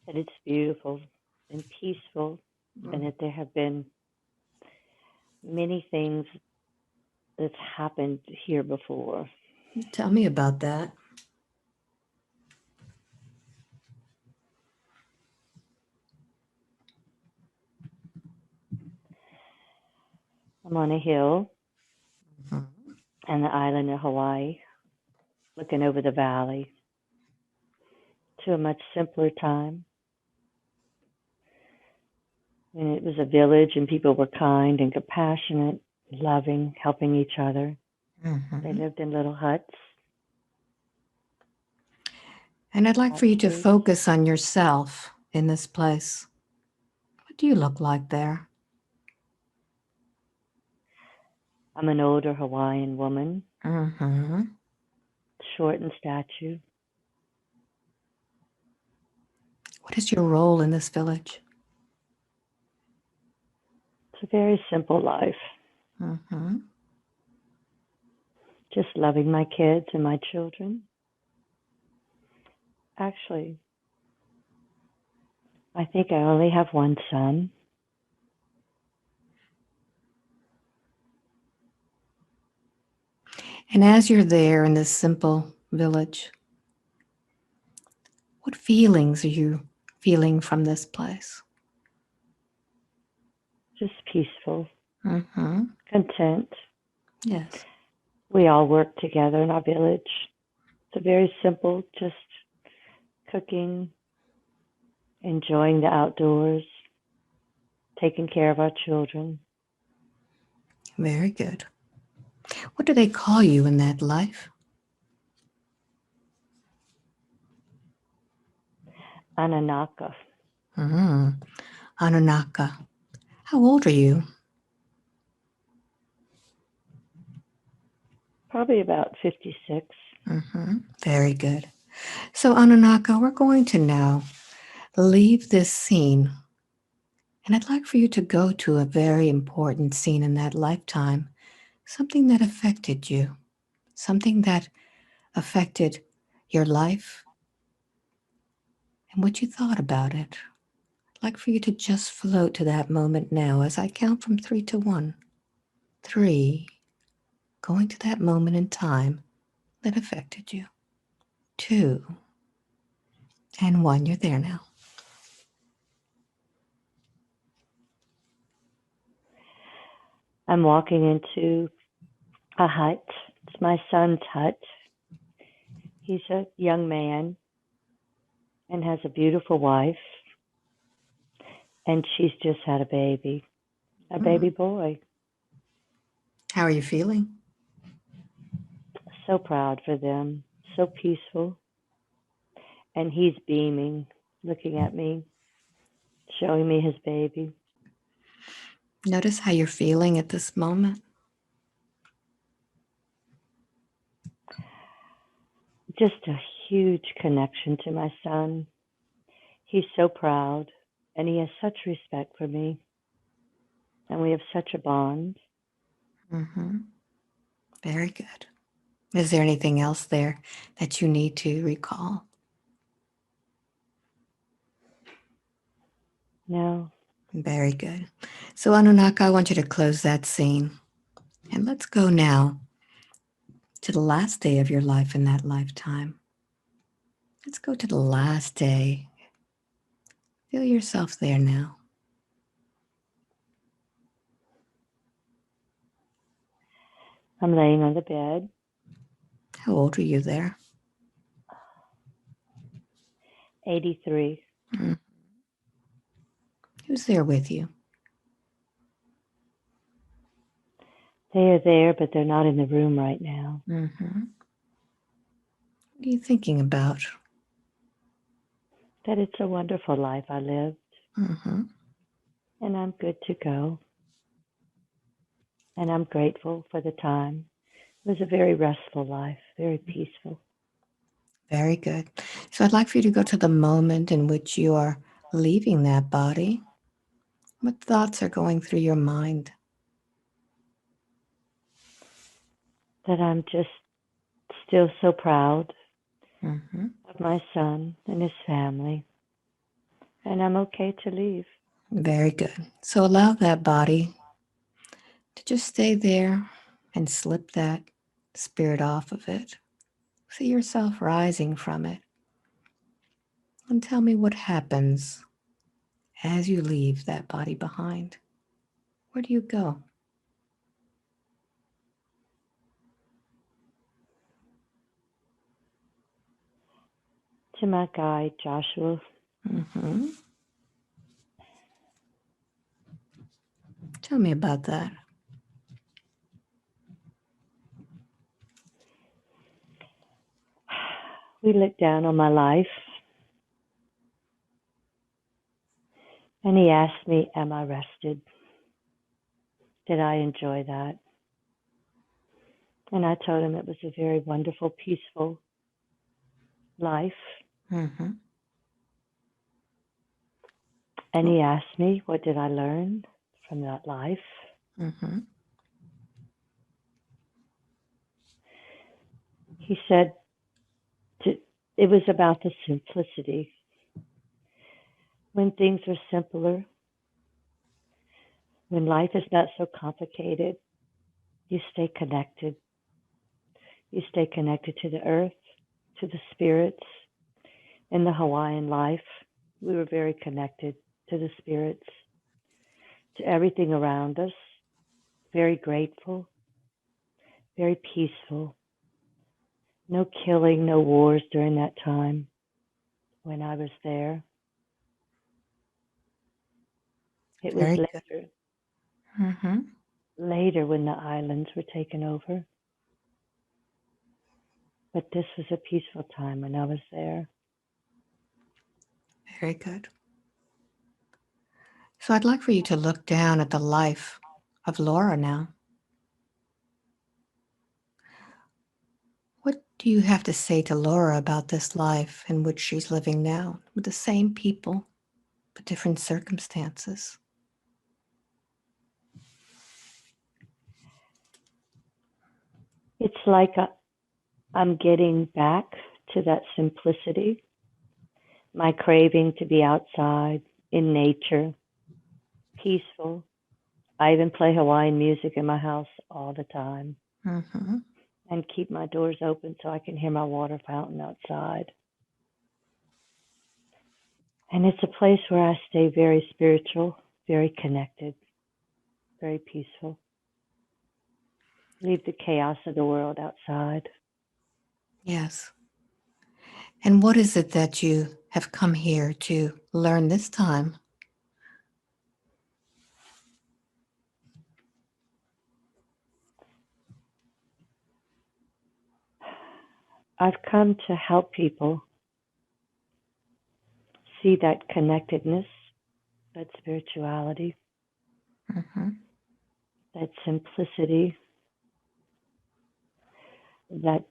that it's beautiful and peaceful, and that there have been many things that's happened here before. Tell me about that. I'm on a hill Mhm. on the island of Hawaii, looking over the valley to a much simpler time when it was a village and people were kind and compassionate, loving, helping each other. They Mhm. lived in little huts. And I'd like for you to Houses. focus on yourself in this place. What do you look like there? I'm an older Hawaiian woman, Mm-hmm. short in stature. What is your role in this village? It's a very simple life, Mm-hmm. just loving my kids and my children. Actually, I think I only have one son. And as you're there in this simple village, what feelings are you feeling from this place? Just peaceful, Mm-hmm. content. Yes. We all work together in our village. It's a very simple, just cooking, enjoying the outdoors, taking care of our children. Very good. What do they call you in that life? Ananaka, Mm-hmm. Anunaka. How old are you? probably about 56. Mm-hmm. Very good. So, Anunaka, we're going to now leave this scene. And I'd like for you to go to a very important scene in that lifetime, something that affected you, something that affected your life and what you thought about it. I'd like for you to just float to that moment now as I count from 3 to 1. 3, going to that moment in time that affected you. 2, and 1, you're there now. I'm walking into a hut. It's my son's hut. He's a young man and has a beautiful wife, and she's just had a baby boy. How are you feeling? So proud for them, so peaceful. And he's beaming, looking at me, showing me his baby. Notice how you're feeling at this moment. Just a huge connection to my son. He's so proud, and he has such respect for me, and we have such a bond. Mm-hmm. Very good. Is there anything else there that you need to recall? No, Very good. So, Anunaka, I want you to close that scene. And let's go now to the last day of your life in that lifetime. Let's go to the last day. Feel yourself there now. I'm laying on the bed, How old are you there? 83. Mm. Who's there with you? They are there, but they're not in the room right now. Mm-hmm. What are you thinking about? That it's a wonderful life I lived, Mm-hmm. and I'm good to go. And I'm grateful for the time. It was a very restful life, very peaceful. Very good. So, I'd like for you to go to the moment in which you are leaving that body. What thoughts are going through your mind? That I'm just still so proud Mm-hmm. of my son and his family. And I'm okay to leave. Very good. So allow that body to just stay there and slip that spirit off of it. See yourself rising from it. And tell me what happens as you leave that body behind. Where do you go? To my guide, Joshua. Mm-hmm. Tell me about that. We looked down on my life, and he asked me, am I rested? Did I enjoy that? And I told him it was a very wonderful, peaceful life. Mm-hmm. And he asked me, what did I learn from that life? Mm-hmm. He said it was about the simplicity. When things are simpler, when life is not so complicated, you stay connected. You stay connected to the earth, to the spirits. In the Hawaiian life, we were very connected to the spirits, to everything around us, very grateful, very peaceful. No killing, no wars during that time when I was there. It was Very good. later, Mm-hmm. later when the islands were taken over. But this was a peaceful time when I was there. Very good. So I'd like for you to look down at the life of Laura now. What do you have to say to Laura about this life in which she's living now with the same people, but different circumstances? It's like I'm getting back to that simplicity, my craving to be outside in nature, peaceful. I even play Hawaiian music in my house all the time Mm-hmm. and keep my doors open so I can hear my water fountain outside. And it's a place where I stay very spiritual, very connected, very peaceful. Leave the chaos of the world outside. Yes. And what is it that you have come here to learn this time? I've come to help people see that connectedness, that spirituality, Mm-hmm. that simplicity, that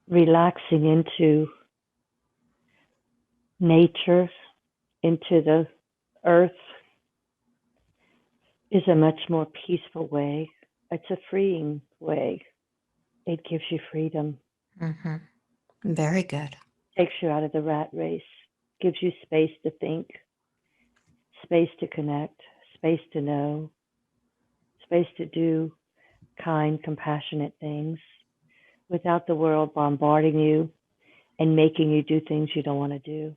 relaxing into nature, into the earth is a much more peaceful way. It's a freeing way. It gives you freedom, Mm-hmm. Very good. takes you out of the rat race, gives you space to think, space to connect, space to know, space to do kind, compassionate things without the world bombarding you and making you do things you don't want to do.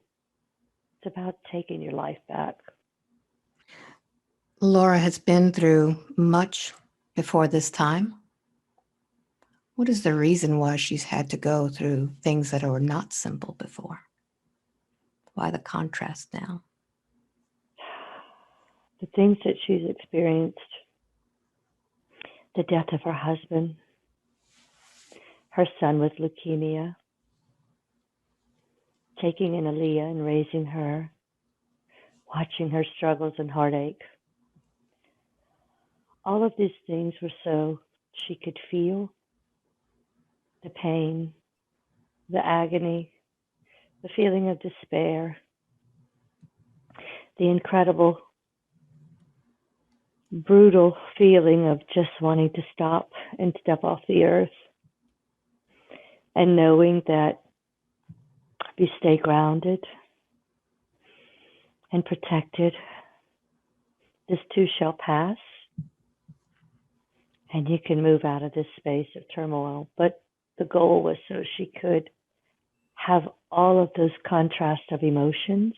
It's about taking your life back. Laura has been through much before this time. What is the reason why she's had to go through things that were not simple before? Why the contrast now? The things that she's experienced, the death of her husband, her son with leukemia, taking in Aaliyah and raising her, watching her struggles and heartache. All of these things were so she could feel the pain, the agony, the feeling of despair, the incredible, brutal feeling of just wanting to stop and step off the earth, and knowing that if you stay grounded, and protected. This too shall pass, and you can move out of this space of turmoil. But the goal was so she could have all of those contrasts of emotions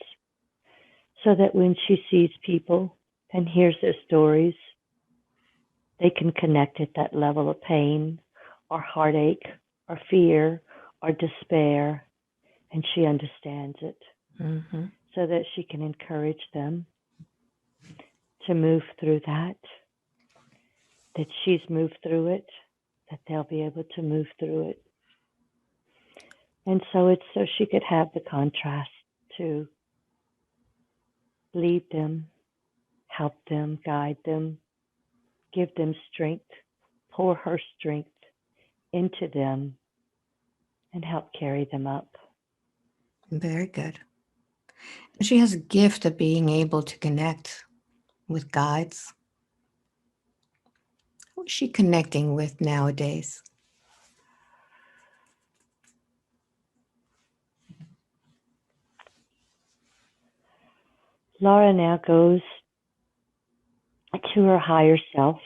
so that when she sees people and hears their stories, they can connect at that level of pain or heartache or fear or despair, and she understands it Mm-hmm. so that she can encourage them to move through that she's moved through it, that they'll be able to move through it. And so it's so she could have the contrast to lead them, help them, guide them, give them strength, pour her strength into them, and help carry them up. Very good. She has a gift of being able to connect with guides. Who is she connecting with nowadays? Laura now goes to her higher self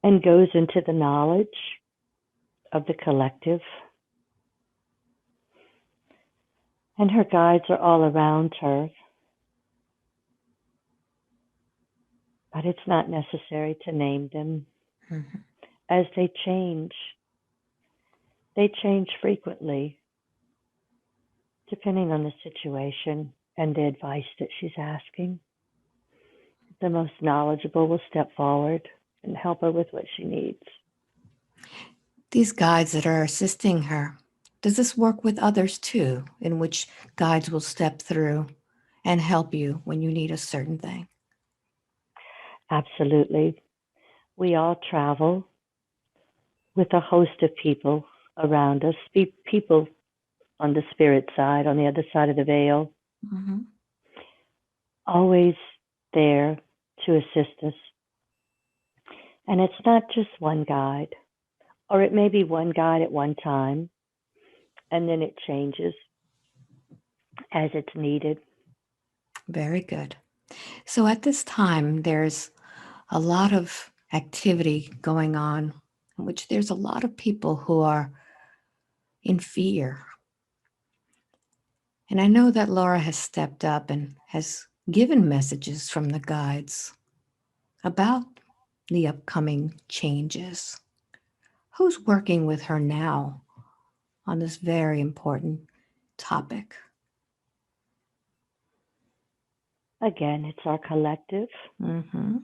and goes into the knowledge of the collective. And her guides are all around her. But it's not necessary to name them. Mm-hmm. As they change frequently, depending on the situation and the advice that she's asking. The most knowledgeable will step forward and help her with what she needs. These guides that are assisting her, does this work with others too, in which guides will step through and help you when you need a certain thing? Absolutely. We all travel with a host of people around us, people on the spirit side, on the other side of the veil, Mm-hmm. always there to assist us. And it's not just one guide, or it may be one guide at one time, and then it changes as it's needed. Very good. So at this time, there's a lot of activity going on in which there's a lot of people who are in fear. And I know that Laura has stepped up and has given messages from the guides about the upcoming changes. Who's working with her now on this very important topic? Again, it's our collective. Mm-hmm.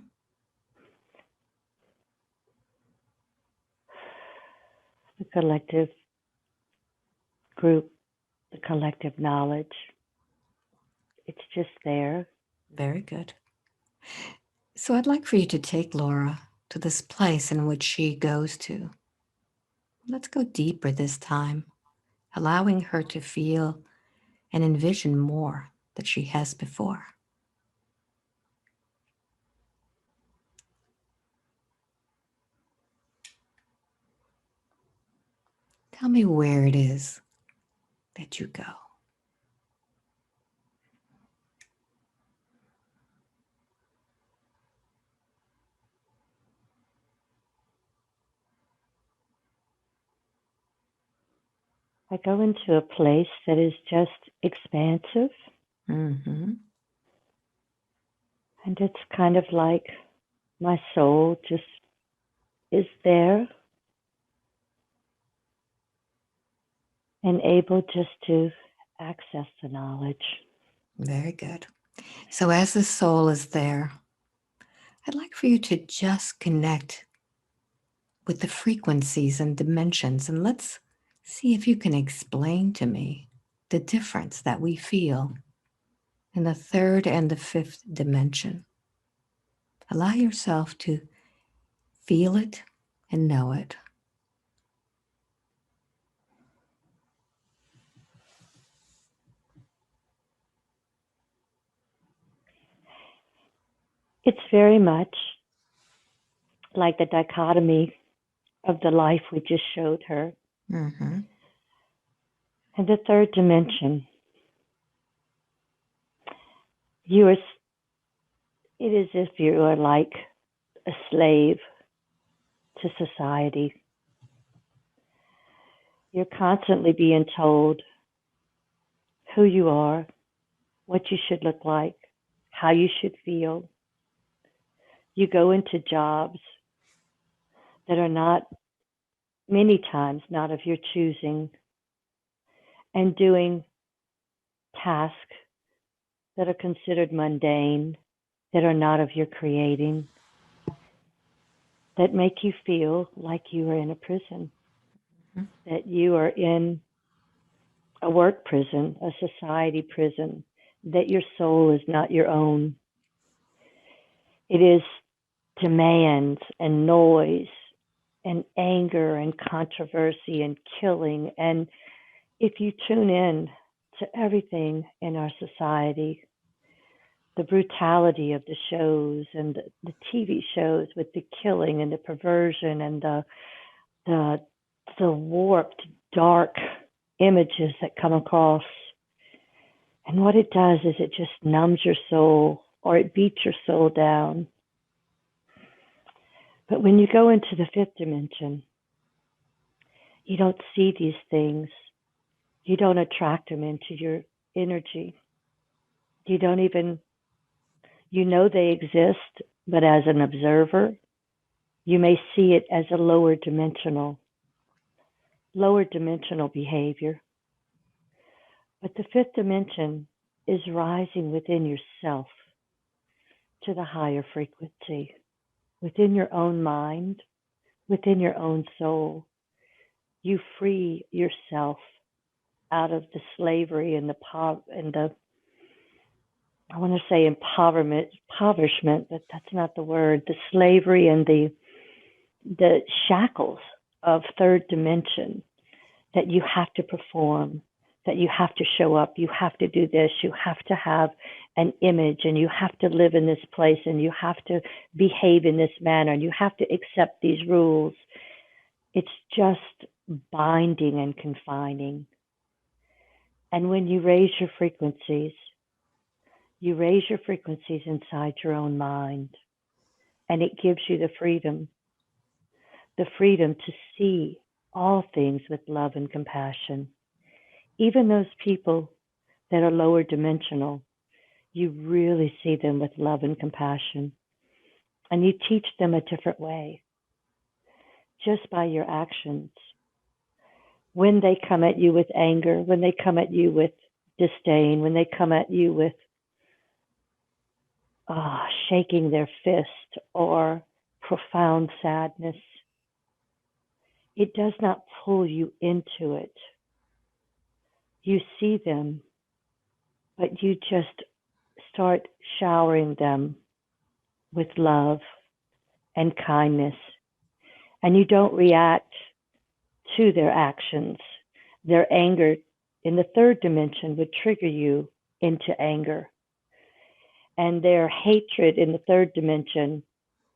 The collective group, the collective knowledge. It's just there. Very good. So I'd like for you to take Laura to this place in which she goes to. Let's go deeper this time, allowing her to feel and envision more that she has before. Tell me where it is that you go. I go into a place that is just expansive, Mm-hmm. and it's kind of like my soul just is there and able just to access the knowledge. Very good. So as the soul is there, I'd like for you to just connect with the frequencies and dimensions, and let's see if you can explain to me the difference that we feel in the third and the fifth dimension. Allow yourself to feel it and know it. It's very much like the dichotomy of the life we just showed her. Mm-hmm. And the third dimension You are, it is as if you are like a slave to society. You're constantly being told who you are, what you should look like, how you should feel. You go into jobs that are not, many times, not of your choosing, and doing tasks that are considered mundane, that are not of your creating, that make you feel like you are in a prison, that you are in a work prison, a society prison, that your soul is not your own. It is demands and noise and anger and controversy and killing. And if you tune in to everything in our society, the brutality of the shows and the TV shows with the killing and the perversion and the the warped, dark images that come across. And what it does is it just numbs your soul or it beats your soul down. But when you go into the fifth dimension, you don't see these things. You don't attract them into your energy. You don't even, you know they exist, but as an observer, you may see it as a lower dimensional behavior. But the fifth dimension is rising within yourself to the higher frequency, within your own mind, within your own soul. You free yourself out of the slavery and the I want to say impoverishment, but that's not the word. The slavery and the shackles of third dimension, that you have to perform, that you have to show up, you have to do this, you have to have an image, and you have to live in this place, and you have to behave in this manner, and you have to accept these rules. It's just binding and confining. And when you raise your frequencies, you raise your frequencies inside your own mind, and it gives you the freedom to see all things with love and compassion. Even those people that are lower dimensional, you really see them with love and compassion. And you teach them a different way just by your actions. When they come at you with anger, when they come at you with disdain, when they come at you with shaking their fist or profound sadness, it does not pull you into it. You see them, but you just start showering them with love and kindness. And you don't react to their actions. Their anger in the third dimension would trigger you into anger. And their hatred in the third dimension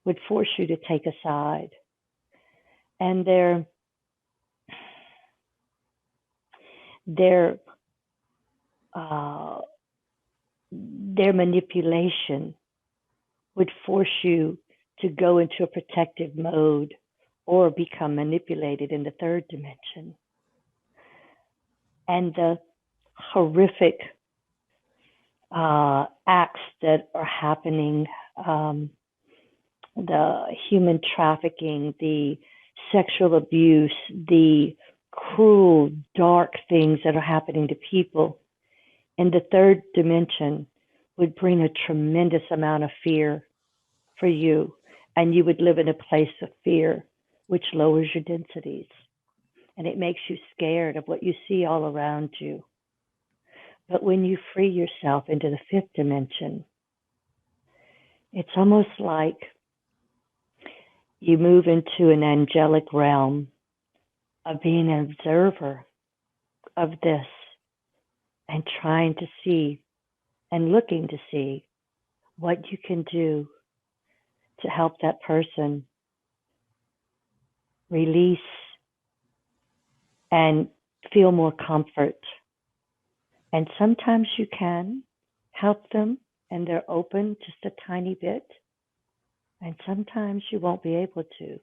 would force you to take a side. And their uh, their manipulation would force you to go into a protective mode or become manipulated in the third dimension. And the horrific acts that are happening, the human trafficking, the sexual abuse, the cruel, dark things that are happening to people in the third dimension would bring a tremendous amount of fear for you. And you would live in a place of fear, which lowers your densities. And it makes you scared of what you see all around you. But when you free yourself into the fifth dimension, it's almost like you move into an angelic realm of being an observer of this and trying to see and looking to see what you can do to help that person release and feel more comfort. And sometimes you can help them, and they're open just a tiny bit, and sometimes you won't be able to.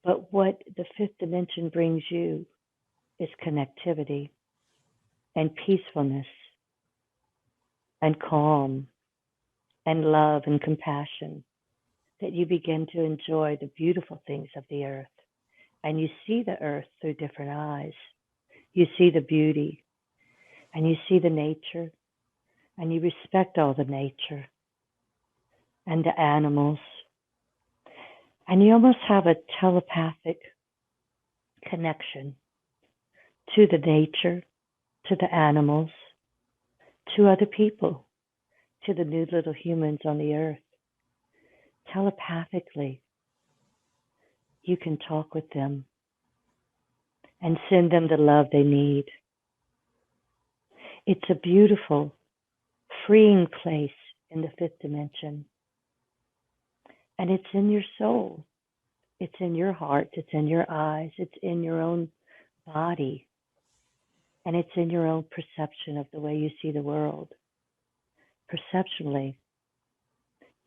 But what the fifth dimension brings you is connectivity and peacefulness and calm and love and compassion, that you begin to enjoy the beautiful things of the earth. And you see the earth through different eyes. You see the beauty, and you see the nature, and you respect all the nature and the animals. And you almost have a telepathic connection to the nature, to the animals, to other people, to the new little humans on the earth. Telepathically, you can talk with them and send them the love they need. It's a beautiful, freeing place in the fifth dimension. And it's in your soul. It's in your heart. It's in your eyes. It's in your own body. And it's in your own perception of the way you see the world. Perceptually,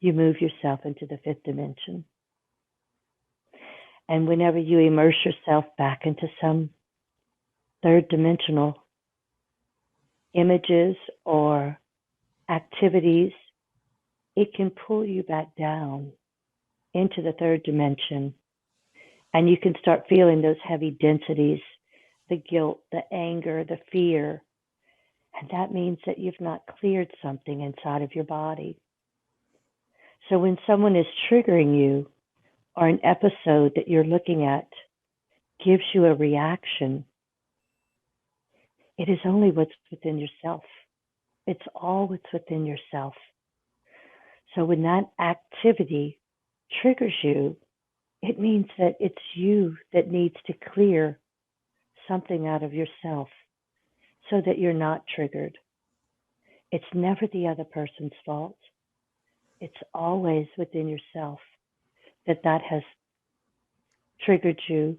you move yourself into the fifth dimension. And whenever you immerse yourself back into some third dimensional images or activities, it can pull you back down into the third dimension. And you can start feeling those heavy densities, the guilt, the anger, the fear. And that means that you've not cleared something inside of your body. So when someone is triggering you, or an episode that you're looking at gives you a reaction, it is only what's within yourself. It's all what's within yourself. So when that activity triggers you, it means that it's you that needs to clear something out of yourself so that you're not triggered. It's never the other person's fault. It's always within yourself that has triggered you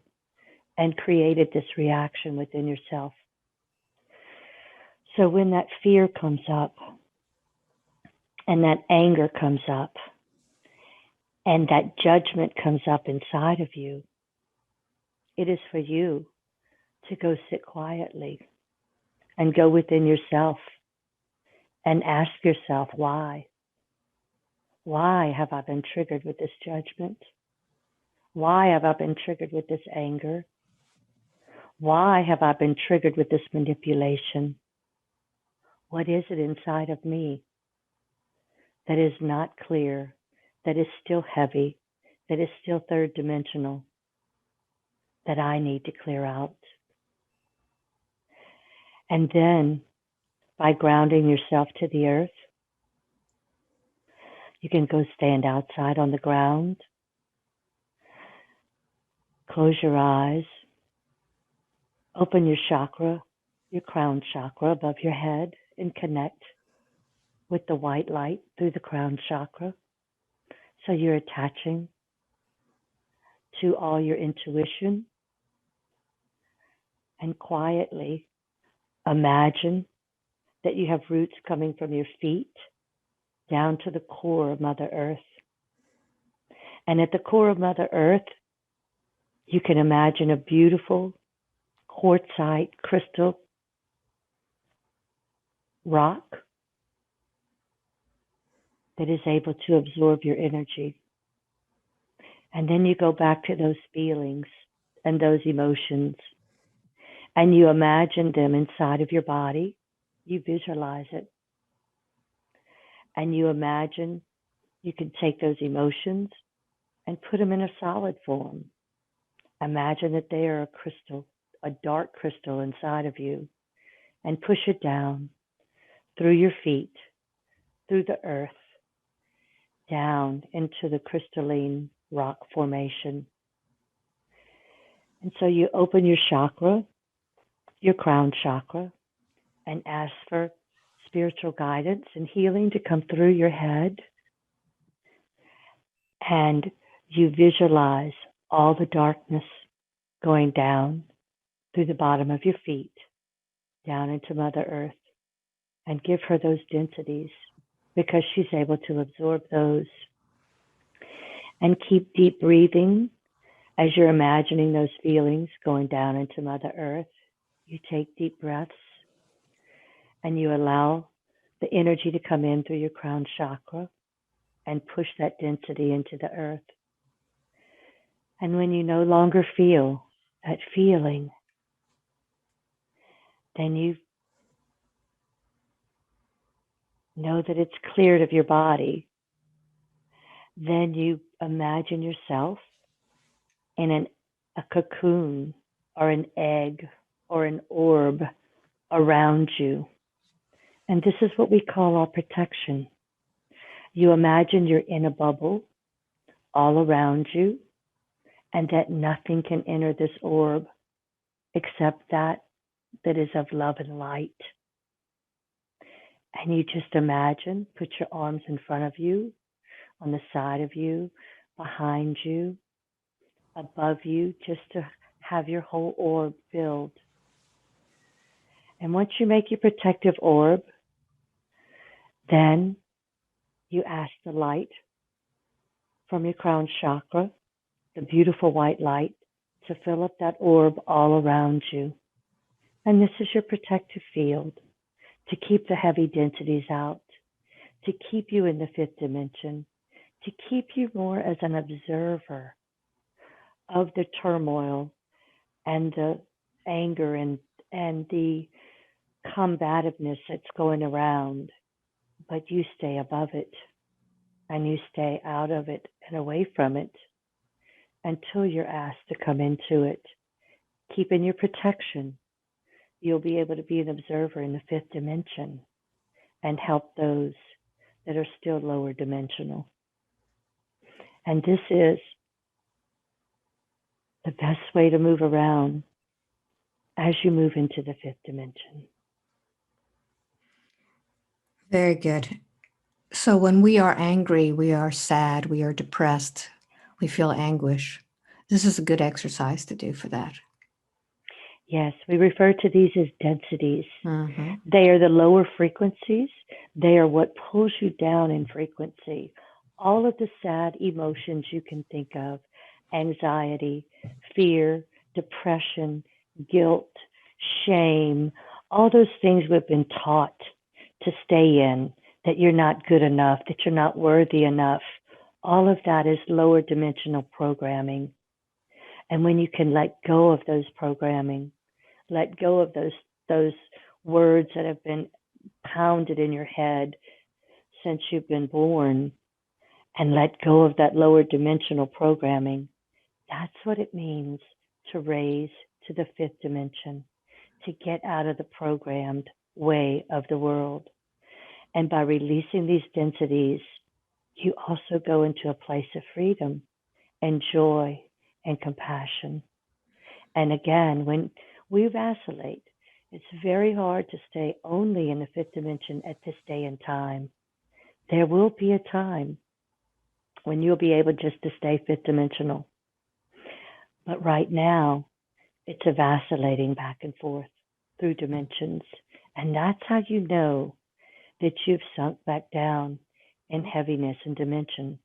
and created this reaction within yourself. So when that fear comes up and that anger comes up and that judgment comes up inside of you, it is for you to go sit quietly and go within yourself and ask yourself, why? Why have I been triggered with this judgment? Why have I been triggered with this anger? Why have I been triggered with this manipulation? What is it inside of me that is not clear, that is still heavy, that is still third dimensional, that I need to clear out? And then by grounding yourself to the earth, you can go stand outside on the ground, close your eyes, open your chakra, your crown chakra above your head, and connect with the white light through the crown chakra. So you're attaching to all your intuition, and quietly imagine that you have roots coming from your feet down to the core of Mother Earth. And at the core of Mother Earth, you can imagine a beautiful quartzite crystal rock that is able to absorb your energy. And then you go back to those feelings and those emotions, and you imagine them inside of your body. You visualize it. And you imagine you can take those emotions and put them in a solid form. Imagine that they are a crystal, a dark crystal inside of you, and push it down through your feet, through the earth, down into the crystalline rock formation. And so you open your chakra, your crown chakra, and ask for spiritual guidance and healing to come through your head. And you visualize all the darkness going down through the bottom of your feet, down into Mother Earth. and give her those densities because she's able to absorb those. And keep deep breathing as you're imagining those feelings going down into Mother Earth. You take deep breaths and you allow the energy to come in through your crown chakra and push that density into the earth. And when you no longer feel that feeling, then you know that it's cleared of your body. Then you imagine yourself in a cocoon or an egg or an orb around you. And this is what we call our protection. You imagine you're in a bubble all around you and that nothing can enter this orb except that is of love and light. And you just imagine, put your arms in front of you, on the side of you, behind you, above you, just to have your whole orb filled. And once you make your protective orb, then you ask the light from your crown chakra, the beautiful white light, to fill up that orb all around you. And this is your protective field to keep the heavy densities out, to keep you in the fifth dimension, to keep you more as an observer of the turmoil and the anger and the combativeness that's going around, but you stay above it and you stay out of it and away from it until you're asked to come into it. Keeping your protection, you'll be able to be an observer in the fifth dimension and help those that are still lower dimensional. And this is the best way to move around as you move into the fifth dimension. Very good. So when we are angry, we are sad, we are depressed, we feel anguish. This is a good exercise to do for that. Yes, we refer to these as densities. Mm-hmm. They are the lower frequencies. They are what pulls you down in frequency. All of the sad emotions you can think of, anxiety, fear, depression, guilt, shame, all those things we've been taught to stay in, that you're not good enough, that you're not worthy enough. All of that is lower dimensional programming. And when you can let go of those programming, let go of those words that have been pounded in your head since you've been born, and let go of that lower dimensional programming, that's what it means to raise to the fifth dimension, to get out of the programmed way of the world. And by releasing these densities, you also go into a place of freedom and joy and compassion. And again, when we vacillate, it's very hard to stay only in the fifth dimension at this day and time. There will be a time when you'll be able just to stay fifth dimensional. But right now, it's a vacillating back and forth through dimensions. And that's how you know that you've sunk back down in heaviness and dimension,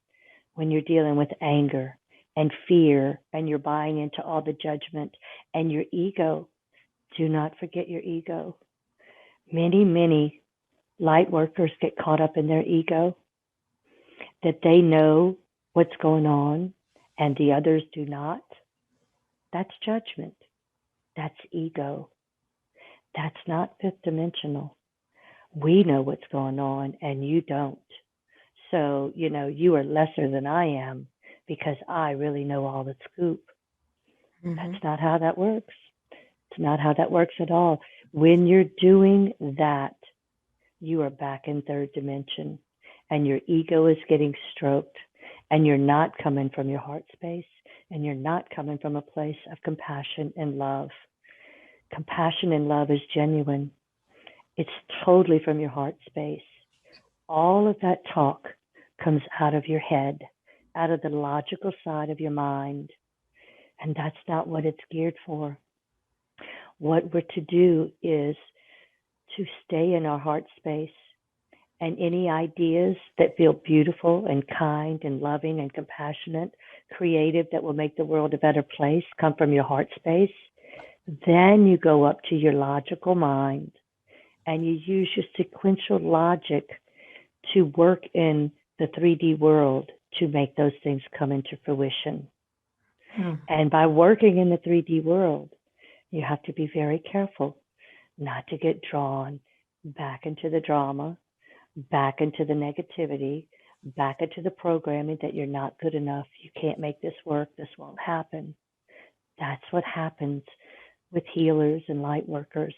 when you're dealing with anger and fear and you're buying into all the judgment and your ego. Do not forget your ego. Many light workers get caught up in their ego, that they know what's going on and the others do not. That's judgment. That's ego. That's not fifth dimensional. We know what's going on and you don't. So, you are lesser than I am because I really know all the scoop. Mm-hmm. That's not how that works. It's not how that works at all. When you're doing that, you are back in third dimension and your ego is getting stroked and you're not coming from your heart space and you're not coming from a place of compassion and love. Compassion and love is genuine. It's totally from your heart space. All of that talk comes out of your head, out of the logical side of your mind. And that's not what it's geared for. What we're to do is to stay in our heart space. And any ideas that feel beautiful and kind and loving and compassionate, creative, that will make the world a better place come from your heart space. Then you go up to your logical mind and you use your sequential logic to work in the 3D world to make those things come into fruition. Hmm. And by working in the 3D world, you have to be very careful not to get drawn back into the drama, back into the negativity, back into the programming that you're not good enough, you can't make this work, this won't happen. That's what happens with healers and light workers.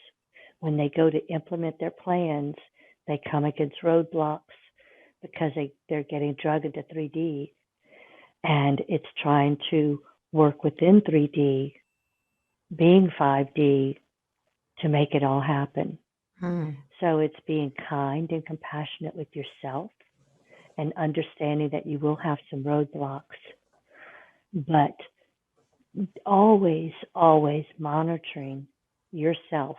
When they go to implement their plans, they come against roadblocks because they're getting drugged into 3D and it's trying to work within 3D, being 5D, to make it all happen. Hmm. So it's being kind and compassionate with yourself and understanding that you will have some roadblocks, but always, always monitoring yourself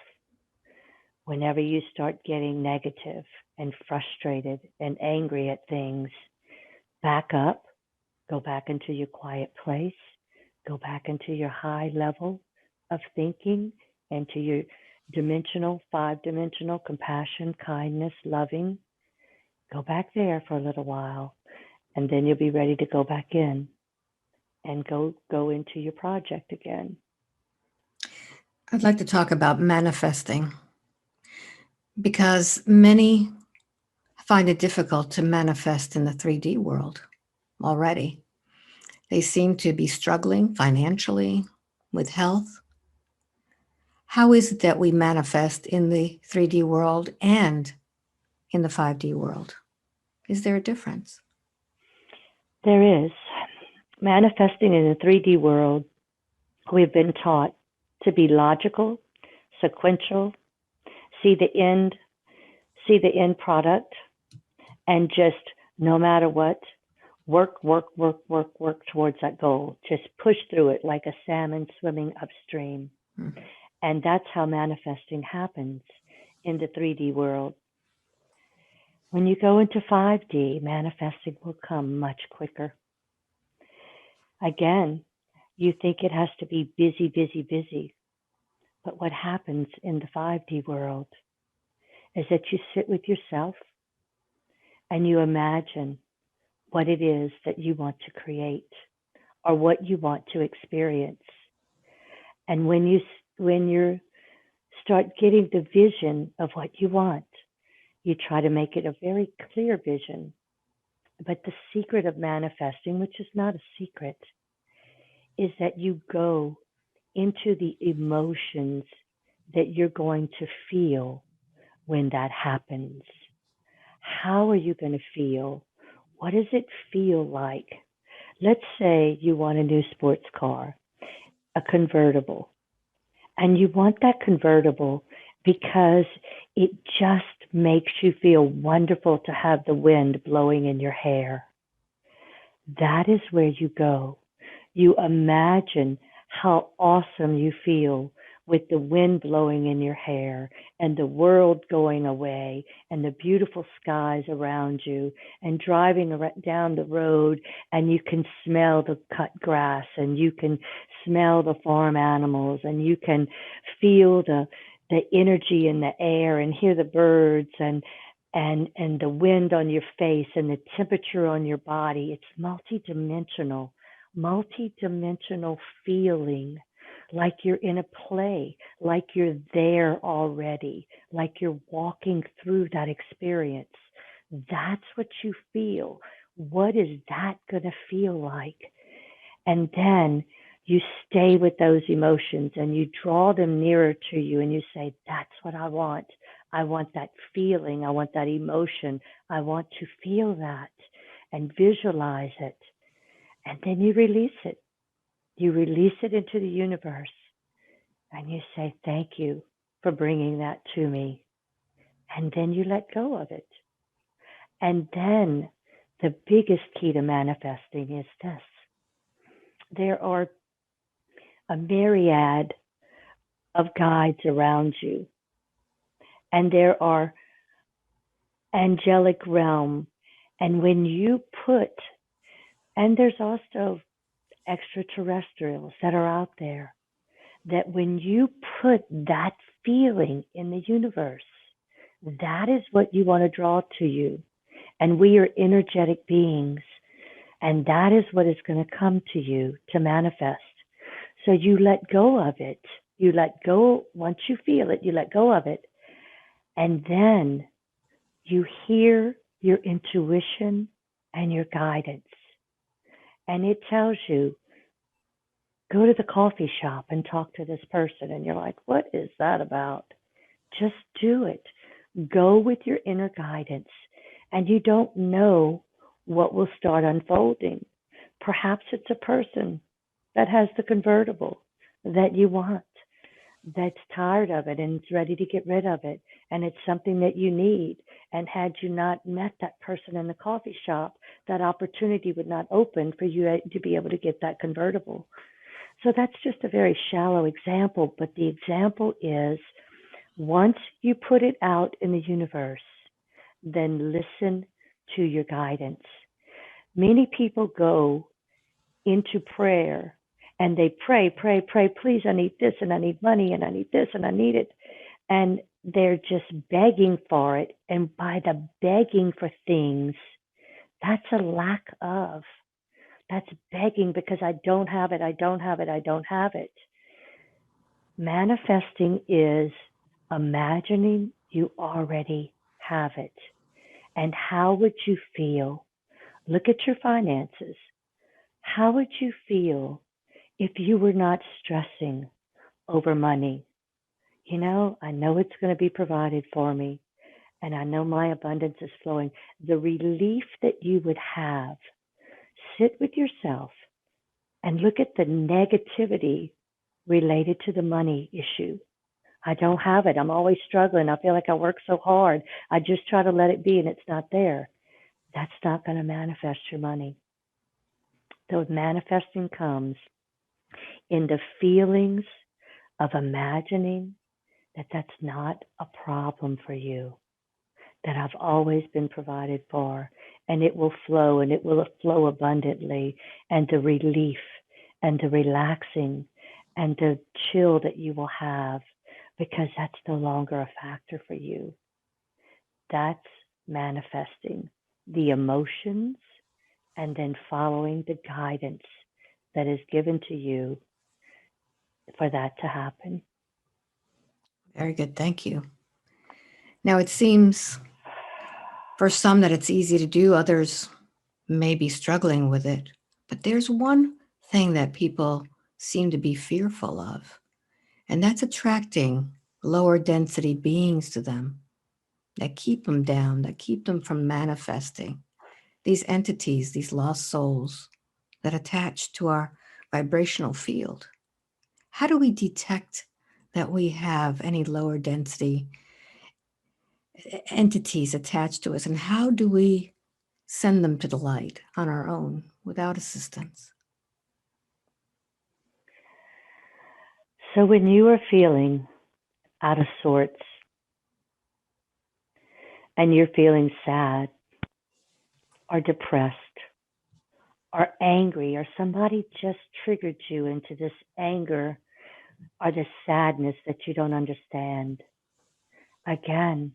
whenever you start getting negative and frustrated and angry at things. Back up, go back into your quiet place, go back into your high level of thinking, into your dimensional, 5 dimensional compassion, kindness, loving. Go back there for a little while, and then you'll be ready to go back in and go into your project again. I'd like to talk about manifesting because many find it difficult to manifest in the 3D world already. They seem to be struggling financially, with health. How is it that we manifest in the 3D world and in the 5D world? Is there a difference? There is. Manifesting in the 3D world, we've been taught to be logical, sequential, see the end, see the end product, and just no matter what, work, work, work, work, work towards that goal. Just push through it like a salmon swimming upstream. Hmm. And that's how manifesting happens in the 3D world. When you go into 5D, manifesting will come much quicker. Again, you think it has to be busy, busy, busy. But what happens in the 5D world is that you sit with yourself and you imagine what it is that you want to create or what you want to experience. And when you start getting the vision of what you want, you try to make it a very clear vision. But the secret of manifesting, which is not a secret, is that you go into the emotions that you're going to feel when that happens. How are you going to feel? What does it feel like? Let's say you want a new sports car, a convertible, and you want that convertible because it just makes you feel wonderful to have the wind blowing in your hair. That is where you go. You imagine how awesome you feel with the wind blowing in your hair and the world going away and the beautiful skies around you and driving down the road and you can smell the cut grass and you can smell the farm animals and you can feel the energy in the air and hear the birds and the wind on your face and the temperature on your body. It's multi-dimensional feeling, like you're in a play, like you're there already, like you're walking through that experience. That's what you feel. What is that going to feel like? And then you stay with those emotions and you draw them nearer to you and you say, that's what I want. I want that feeling. I want that emotion. I want to feel that and visualize it. And then you release it. You release it into the universe and you say, thank you for bringing that to me. And then you let go of it. And then the biggest key to manifesting is this. There are a myriad of guides around you. and there are angelic realm. And when you put, and there's also extraterrestrials that are out there, that when you put that feeling in the universe, that is what you want to draw to you. And we are energetic beings, and that is what is going to come to you to manifest. So you let go of it. You let go, once you feel it, you let go of it. And then you hear your intuition and your guidance. And it tells you, go to the coffee shop and talk to this person. And you're like, what is that about? Just do it. Go with your inner guidance. And you don't know what will start unfolding. Perhaps it's a person that has the convertible that you want, that's tired of it and is ready to get rid of it. And it's something that you need. And had you not met that person in the coffee shop, that opportunity would not open for you to be able to get that convertible. So that's just a very shallow example. But the example is, once you put it out in the universe, then listen to your guidance. Many people go into prayer and they pray, pray, pray, please, I need this and I need money and I need this and I need it. And they're just begging for it. And by the begging for things, that's a lack of. That's begging because I don't have it, I don't have it, I don't have it. Manifesting is imagining you already have it. And how would you feel? Look at your finances. How would you feel if you were not stressing over money? You know, I know it's going to be provided for me, and I know my abundance is flowing. The relief that you would have, sit with yourself and look at the negativity related to the money issue. I don't have it. I'm always struggling. I feel like I work so hard. I just try to let it be and it's not there. That's not going to manifest your money. The manifesting comes in the feelings of imagining that that's not a problem for you, that I've always been provided for, and it will flow and it will flow abundantly, and the relief and the relaxing and the chill that you will have because that's no longer a factor for you. That's manifesting the emotions and then following the guidance that is given to you for that to happen. Very good. Thank you. Now, it seems for some that it's easy to do, others may be struggling with it. But there's one thing that people seem to be fearful of, and that's attracting lower density beings to them that keep them down, that keep them from manifesting. These entities, these lost souls that attach to our vibrational field. How do we detect that we have any lower density entities attached to us, and how do we send them to the light on our own without assistance? So when you are feeling out of sorts and you're feeling sad or depressed or angry, or somebody just triggered you into this anger or this sadness that you don't understand, again,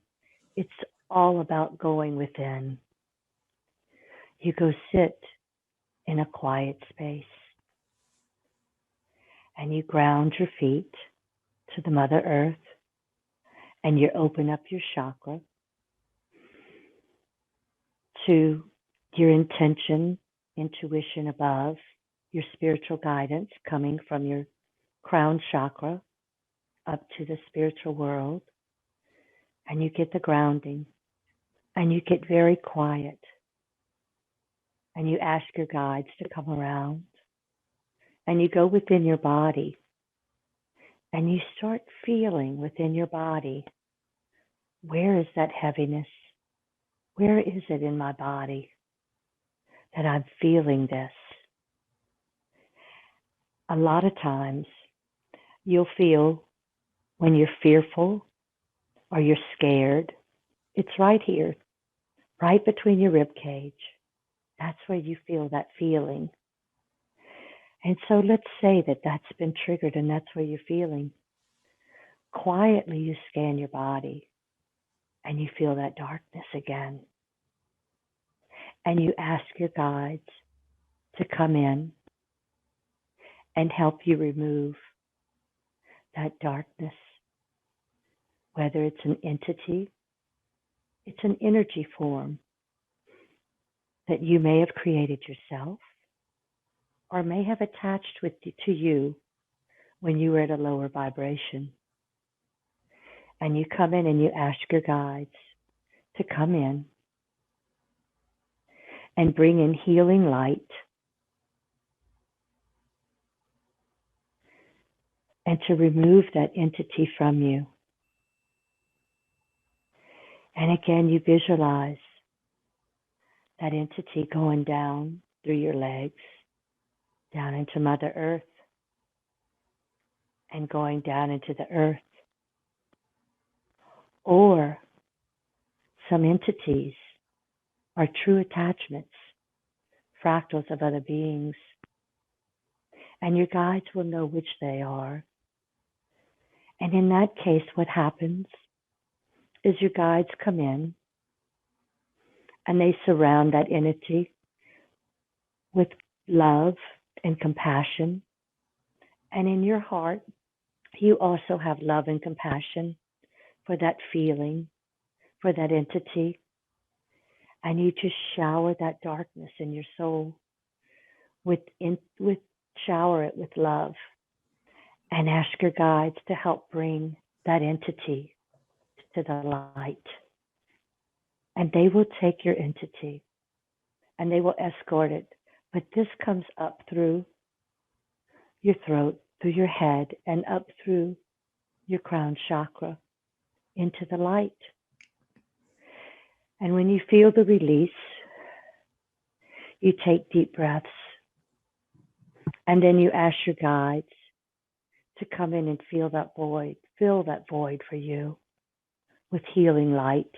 it's all about going within. You go sit in a quiet space and you ground your feet to the Mother Earth and you open up your chakra to your intention, intuition above, your spiritual guidance coming from your crown chakra up to the spiritual world. And you get the grounding and you get very quiet and you ask your guides to come around and you go within your body and you start feeling within your body, where is that heaviness? Where is it in my body that I'm feeling this? A lot of times you'll feel when you're fearful or you're scared, it's right here, right between your rib cage. That's where you feel that feeling. And so let's say that that's been triggered and that's where you're feeling. Quietly, you scan your body and you feel that darkness again. And you ask your guides to come in and help you remove that darkness, whether it's an entity, it's an energy form that you may have created yourself or may have attached to you when you were at a lower vibration. And you come in and you ask your guides to come in and bring in healing light and to remove that entity from you. And again, you visualize that entity going down through your legs, down into Mother Earth, and going down into the earth. Or some entities are true attachments, fractals of other beings. And your guides will know which they are. And in that case, what happens is your guides come in and they surround that entity with love and compassion. And in your heart, you also have love and compassion for that feeling, for that entity. And you just shower that darkness in your soul shower it with love and ask your guides to help bring that entity to the light. And they will take your entity and they will escort it. But this comes up through your throat, through your head, and up through your crown chakra into the light. And when you feel the release, you take deep breaths. And then you ask your guides to come in and fill that void for you with healing light.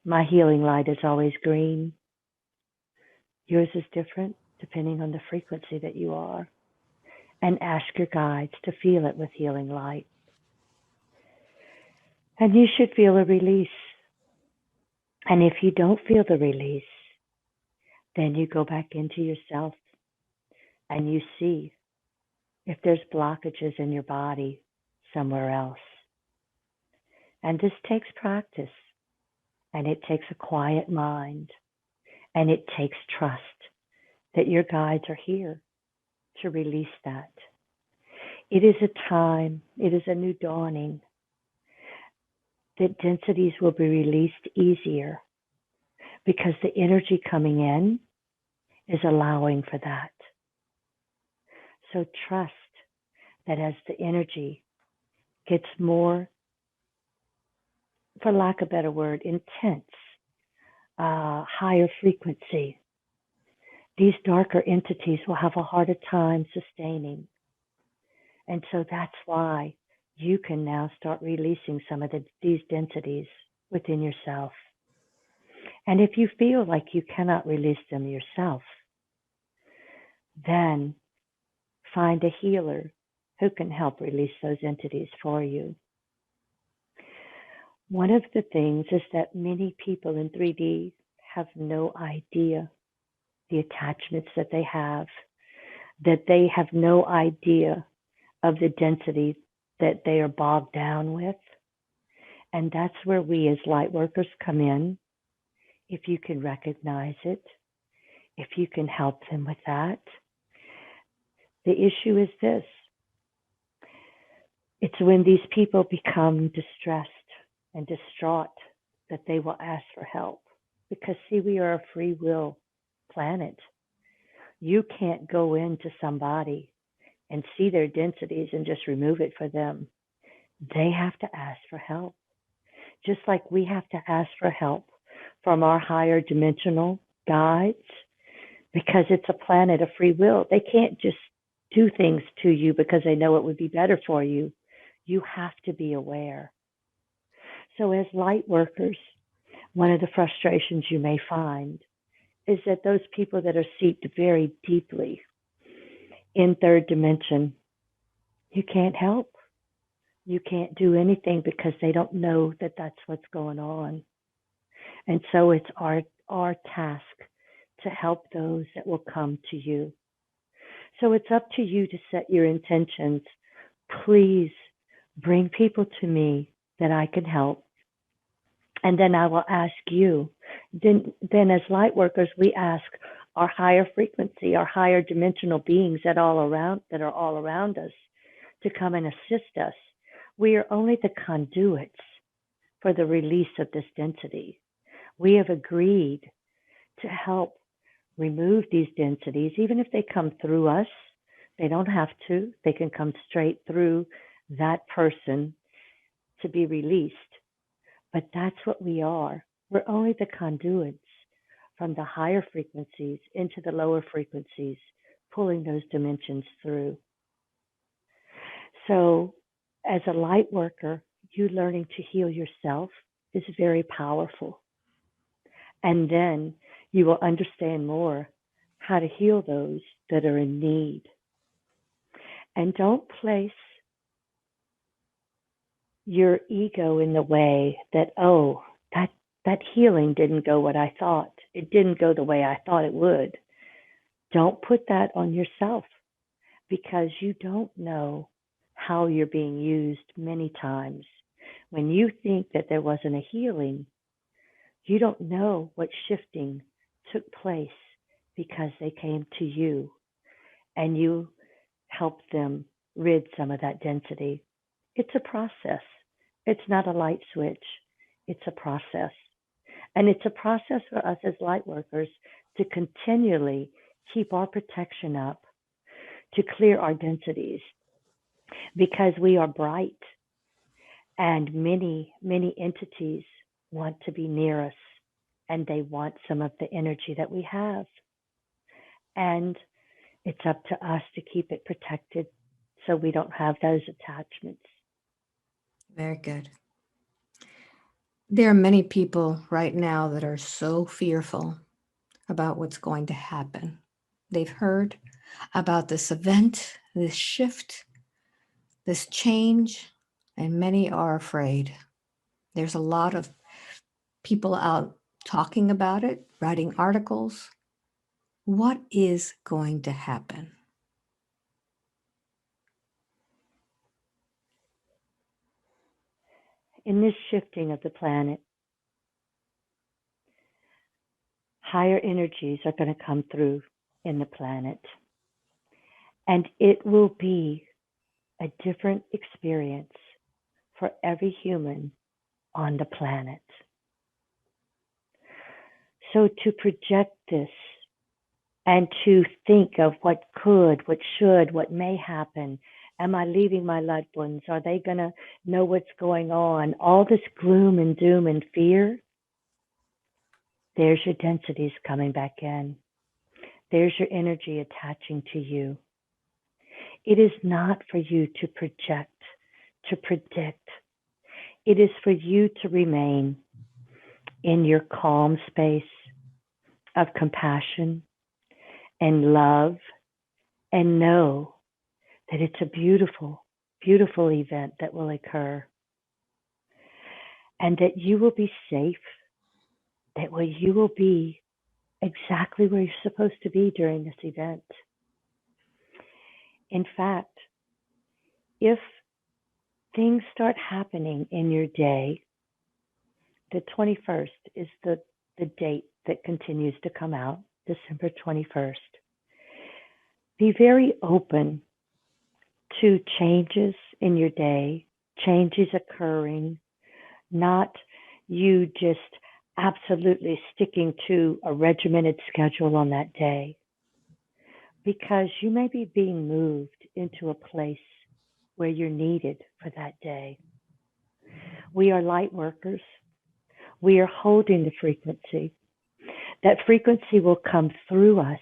My healing light is always green. Yours is different depending on the frequency that you are. And ask your guides to feel it with healing light. And you should feel a release. And if you don't feel the release, then you go back into yourself and you see if there's blockages in your body somewhere else. And this takes practice, and it takes a quiet mind, and it takes trust that your guides are here to release that. It is a time, it is a new dawning that densities will be released easier because the energy coming in is allowing for that. So trust that as the energy gets more, for lack of a better word, intense, higher frequency, these darker entities will have a harder time sustaining. And so that's why you can now start releasing some of these densities within yourself. And if you feel like you cannot release them yourself, then find a healer who can help release those entities for you. One of the things is that many people in 3D have no idea the attachments that they have no idea of the density that they are bogged down with. And that's where we as light workers come in. If you can recognize it, if you can help them with that. The issue is this. It's when these people become distressed and distraught that they will ask for help. Because see, we are a free will planet. You can't go into somebody and see their densities and just remove it for them. They have to ask for help. Just like we have to ask for help from our higher dimensional guides, because it's a planet of free will. They can't just do things to you because they know it would be better for you. You have to be aware. So, as light workers, one of the frustrations you may find is that those people that are seeped very deeply in third dimension, you can't help. You can't do anything because they don't know that that's what's going on. And so it's our task to help those that will come to you. So it's up to you to set your intentions. Please bring people to me that I can help. And then I will ask you. Then as light workers, we ask our higher frequency, our higher dimensional beings that are all around us to come and assist us. We are only the conduits for the release of this density. We have agreed to help remove these densities, even if they come through us. They don't have to. They can come straight through that person to be released. But that's what we are. We're only the conduits from the higher frequencies into the lower frequencies, pulling those dimensions through. So, as a light worker, you learning to heal yourself is very powerful. And then you will understand more how to heal those that are in need. And don't place your ego in the way that, oh, that healing didn't go what I thought. It didn't go the way I thought it would. Don't put that on yourself because you don't know how you're being used many times. When you think that there wasn't a healing, you don't know what shifting took place because they came to you and you helped them rid some of that density. It's a process. It's not a light switch. It's a process. And it's a process for us as light workers to continually keep our protection up, to clear our densities, because we are bright and many, many entities want to be near us and they want some of the energy that we have. And it's up to us to keep it protected so we don't have those attachments. Very good. There are many people right now that are so fearful about what's going to happen. They've heard about this event, this shift, this change, and many are afraid. There's a lot of people out talking about it, writing articles. What is going to happen? In this shifting of the planet, higher energies are going to come through in the planet. And it will be a different experience for every human on the planet. So to project this and to think of what could, what should, what may happen. Am I leaving my loved ones? Are they going to know what's going on? All this gloom and doom and fear, there's your densities coming back in. There's your energy attaching to you. It is not for you to project, to predict. It is for you to remain in your calm space of compassion and love and know that it's a beautiful, beautiful event that will occur and that you will be safe, that you will be exactly where you're supposed to be during this event. In fact, if things start happening in your day, the 21st is the date that continues to come out, December 21st. Be very open to changes in your day, changes occurring, not you just absolutely sticking to a regimented schedule on that day, because you may be being moved into a place where you're needed for that day. We are light workers. We are holding the frequency. That frequency will come through us.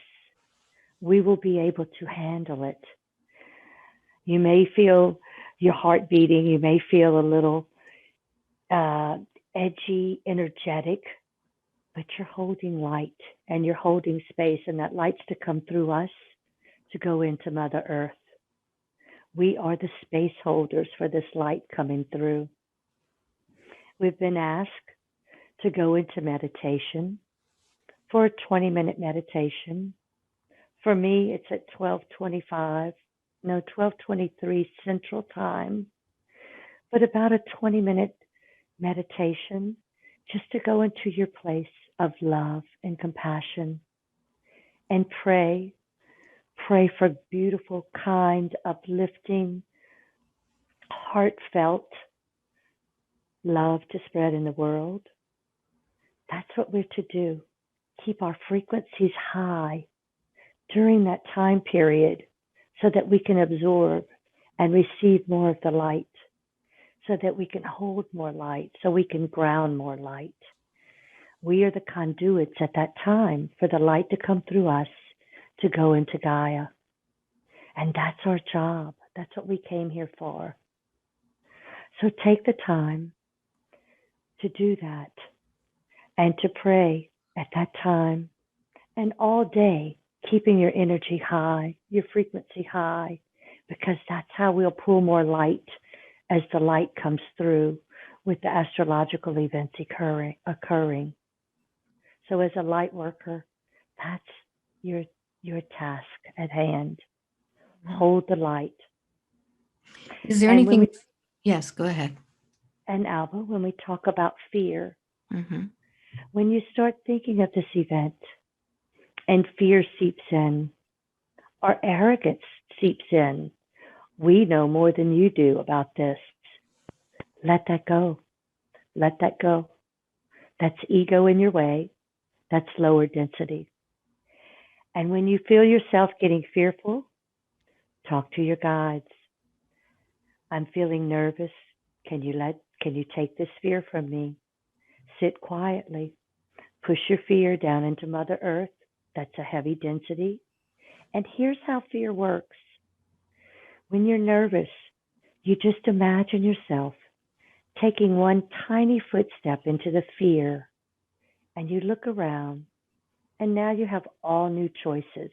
We will be able to handle it. You may feel your heart beating. You may feel a little uh, edgy, energetic, but you're holding light and you're holding space, and that light's to come through us to go into Mother Earth. We are the space holders for this light coming through. We've been asked to go into meditation for a 20-minute meditation. For me, it's at 12:23 Central Time, but about a 20-minute meditation just to go into your place of love and compassion and pray. Pray for beautiful, kind, uplifting, heartfelt love to spread in the world. That's what we're to do. Keep our frequencies high during that time period so that we can absorb and receive more of the light, so that we can hold more light, so we can ground more light. We are the conduits at that time for the light to come through us to go into Gaia. And that's our job. That's what we came here for. So take the time to do that and to pray at that time and all day, keeping your energy high, your frequency high, because that's how we'll pull more light as the light comes through with the astrological events occurring. So as a light worker, that's your task at hand. Hold the light. Is there And when anything? we Yes, go ahead. and Alba, when we talk about fear, Mm-hmm. when you start thinking of this event and fear seeps in, or arrogance seeps in, we know more than you do about this. Let that go. Let that go. That's ego in your way. That's lower density. And when you feel yourself getting fearful, talk to your guides. I'm feeling nervous. Can you take this fear from me? Sit quietly. Push your fear down into Mother Earth. That's a heavy density. And here's how fear works. When you're nervous, you just imagine yourself taking one tiny footstep into the fear, and you look around, and now you have all new choices.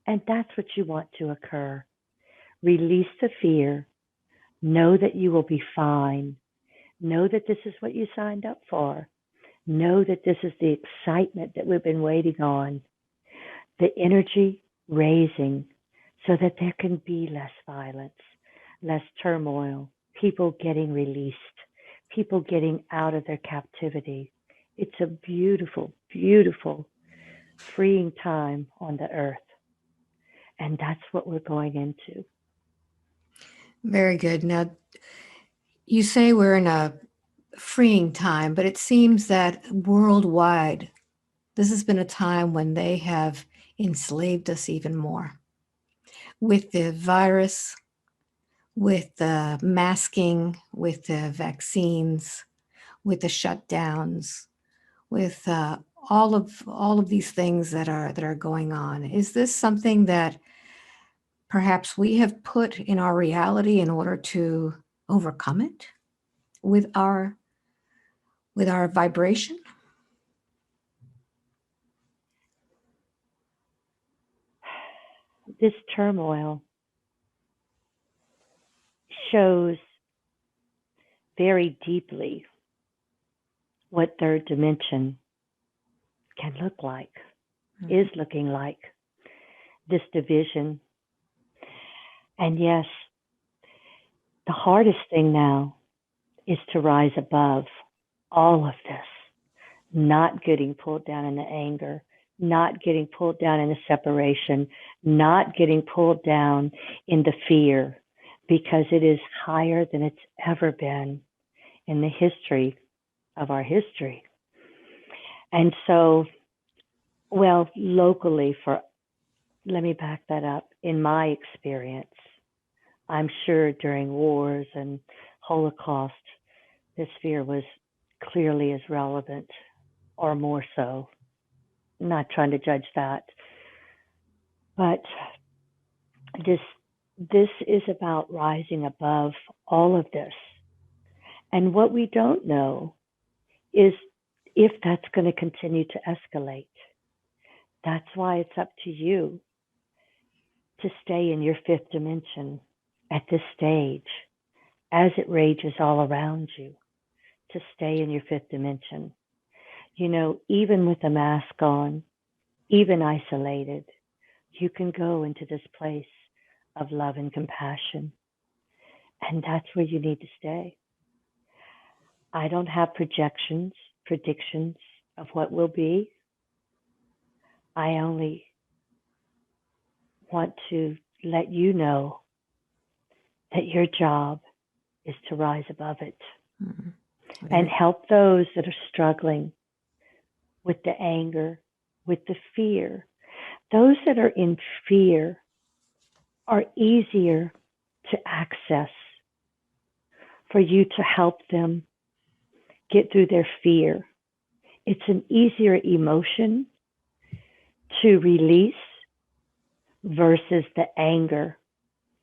And that's what you want to occur. Release the fear. Know that you will be fine. Know that this is what you signed up for. Know that this is the excitement that we've been waiting on. The energy raising so that there can be less violence, less turmoil, people getting released, people getting out of their captivity. It's a beautiful, beautiful, freeing time on the earth. And that's what we're going into. Very good. Now, you say we're in a freeing time, but it seems that worldwide, this has been a time when they have enslaved us even more with the virus, with the masking, with the vaccines, with the shutdowns, with all of these things that are going on. Is this something that perhaps we have put in our reality in order to overcome it with our vibration? This turmoil shows very deeply what third dimension can look like, is looking like, this division. And yes, the hardest thing now is to rise above all of this, not getting pulled down in the anger, not getting pulled down in the separation, not getting pulled down in the fear, because it is higher than it's ever been in the history of our history. And so, well, locally, let me back that up. In my experience, I'm sure during wars and Holocaust, this fear was clearly as relevant or more so. I'm not trying to judge that, but this this is about rising above all of this And what we don't know is if that's going to continue to escalate. That's why it's up to you to stay in your fifth dimension at this stage as it rages all around you, to stay in your fifth dimension. You know, even with a mask on, even isolated, you can go into this place of love and compassion. And that's where you need to stay. I don't have predictions of what will be. I only want to let you know that your job is to rise above it and help those that are struggling with the anger, with the fear. Those that are in fear are easier to access for you to help them get through their fear. It's an easier emotion to release versus the anger.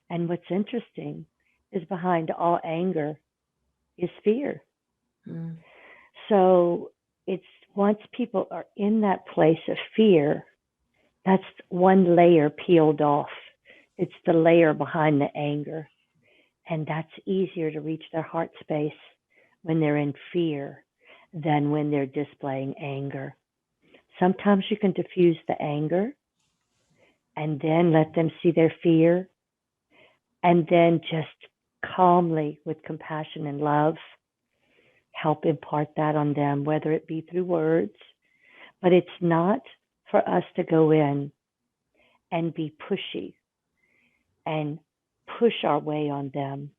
And what's interesting is behind all anger is fear. Mm. So it's once people are in that place of fear, that's one layer peeled off. It's the layer behind the anger. And that's easier to reach their heart space when they're in fear than when they're displaying anger. Sometimes you can diffuse the anger and then let them see their fear, and then just calmly, with compassion and love, help impart that on them, whether it be through words. But it's not for us to go in and be pushy and push our way on them.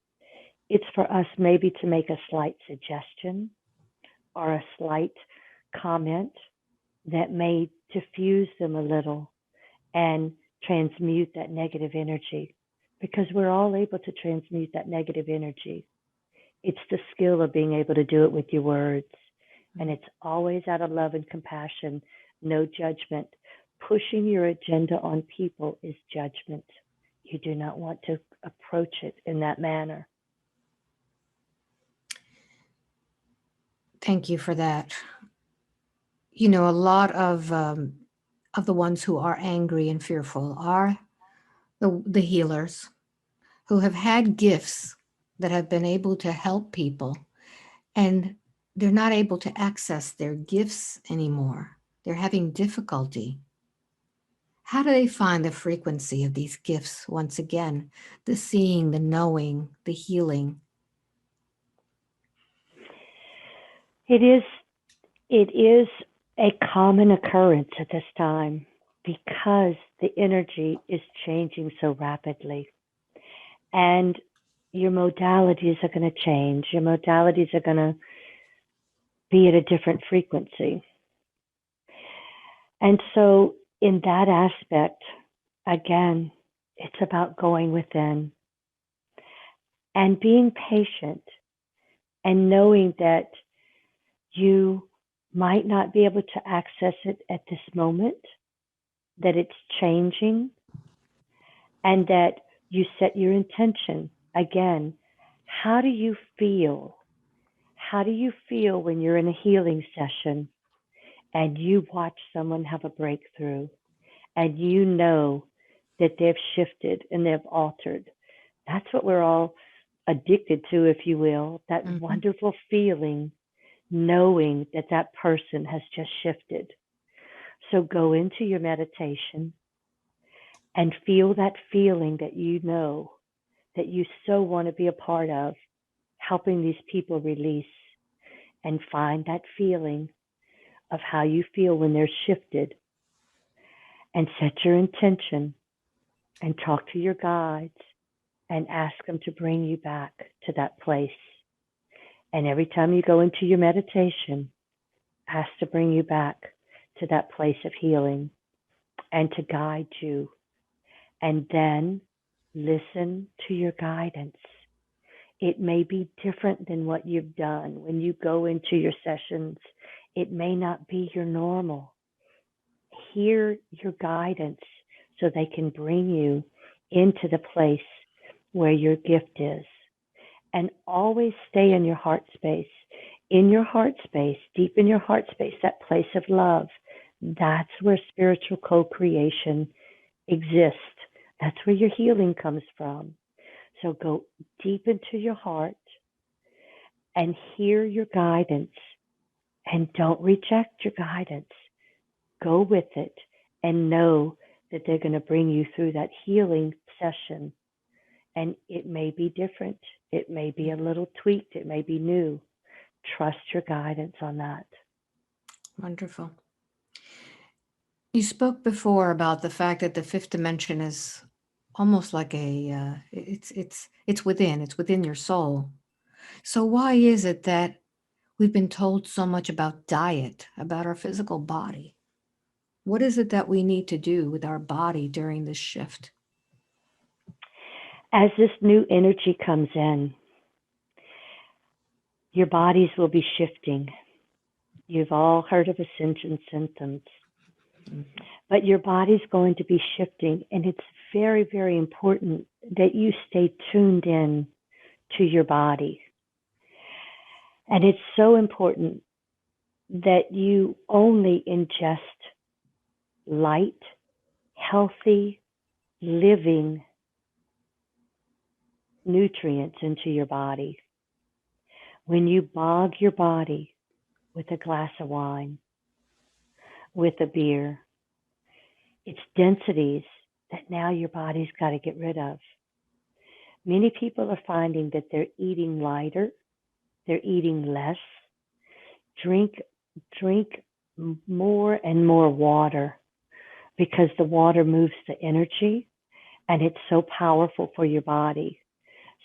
It's for us maybe to make a slight suggestion or a slight comment that may diffuse them a little and transmute that negative energy, because we're all able to transmute that negative energy. It's the skill of being able to do it with your words. And it's always out of love and compassion, no judgment. Pushing your agenda on people is judgment. You do not want to approach it in that manner. Thank you for that. You know, a lot of the ones who are angry and fearful are the healers who have had gifts that have been able to help people, and they're not able to access their gifts anymore. They're having difficulty. How do they find the frequency of these gifts once again? The seeing, the knowing, the healing. It is a common occurrence at this time because the energy is changing so rapidly. And your modalities are going to change. Your modalities are going to be at a different frequency. And so, in that aspect, again, it's about going within and being patient and knowing that you might not be able to access it at this moment, that it's changing, and that you set your intention. Again, how do you feel? How do you feel when you're in a healing session and you watch someone have a breakthrough and you know that they've shifted and they've altered? That's what we're all addicted to, if you will, that wonderful feeling, knowing that that person has just shifted. So go into your meditation and feel that feeling that you know that you so want to be a part of, helping these people release, and find that feeling of how you feel when they're shifted, and set your intention and talk to your guides and ask them to bring you back to that place. And every time you go into your meditation, ask to bring you back to that place of healing and to guide you. And then listen to your guidance. It may be different than what you've done. When you go into your sessions, it may not be your normal. Hear your guidance so they can bring you into the place where your gift is. and always stay in your heart space. In your heart space, deep in your heart space, that place of love, that's where spiritual co creation exists. That's where your healing comes from. So go deep into your heart and hear your guidance, and don't reject your guidance. Go with it and know that they're going to bring you through that healing session. And it may be different. It may be a little tweaked. It may be new. Trust your guidance on that. Wonderful. You spoke before about the fact that the fifth dimension is almost like it's within your soul. So why is it that we've been told so much about diet, about our physical body? What is it that we need to do with our body during this shift? As this new energy comes in, your bodies will be shifting. You've all heard of ascension symptoms, but your body's going to be shifting, and it's very, very important that you stay tuned in to your body. And it's so important that you only ingest light, healthy, living nutrients into your body. When you bog your body with a glass of wine, with a beer, it's densities that now your body's got to get rid of. Many people are finding that they're eating lighter, they're eating less. Drink more and more water, because the water moves the energy and it's so powerful for your body.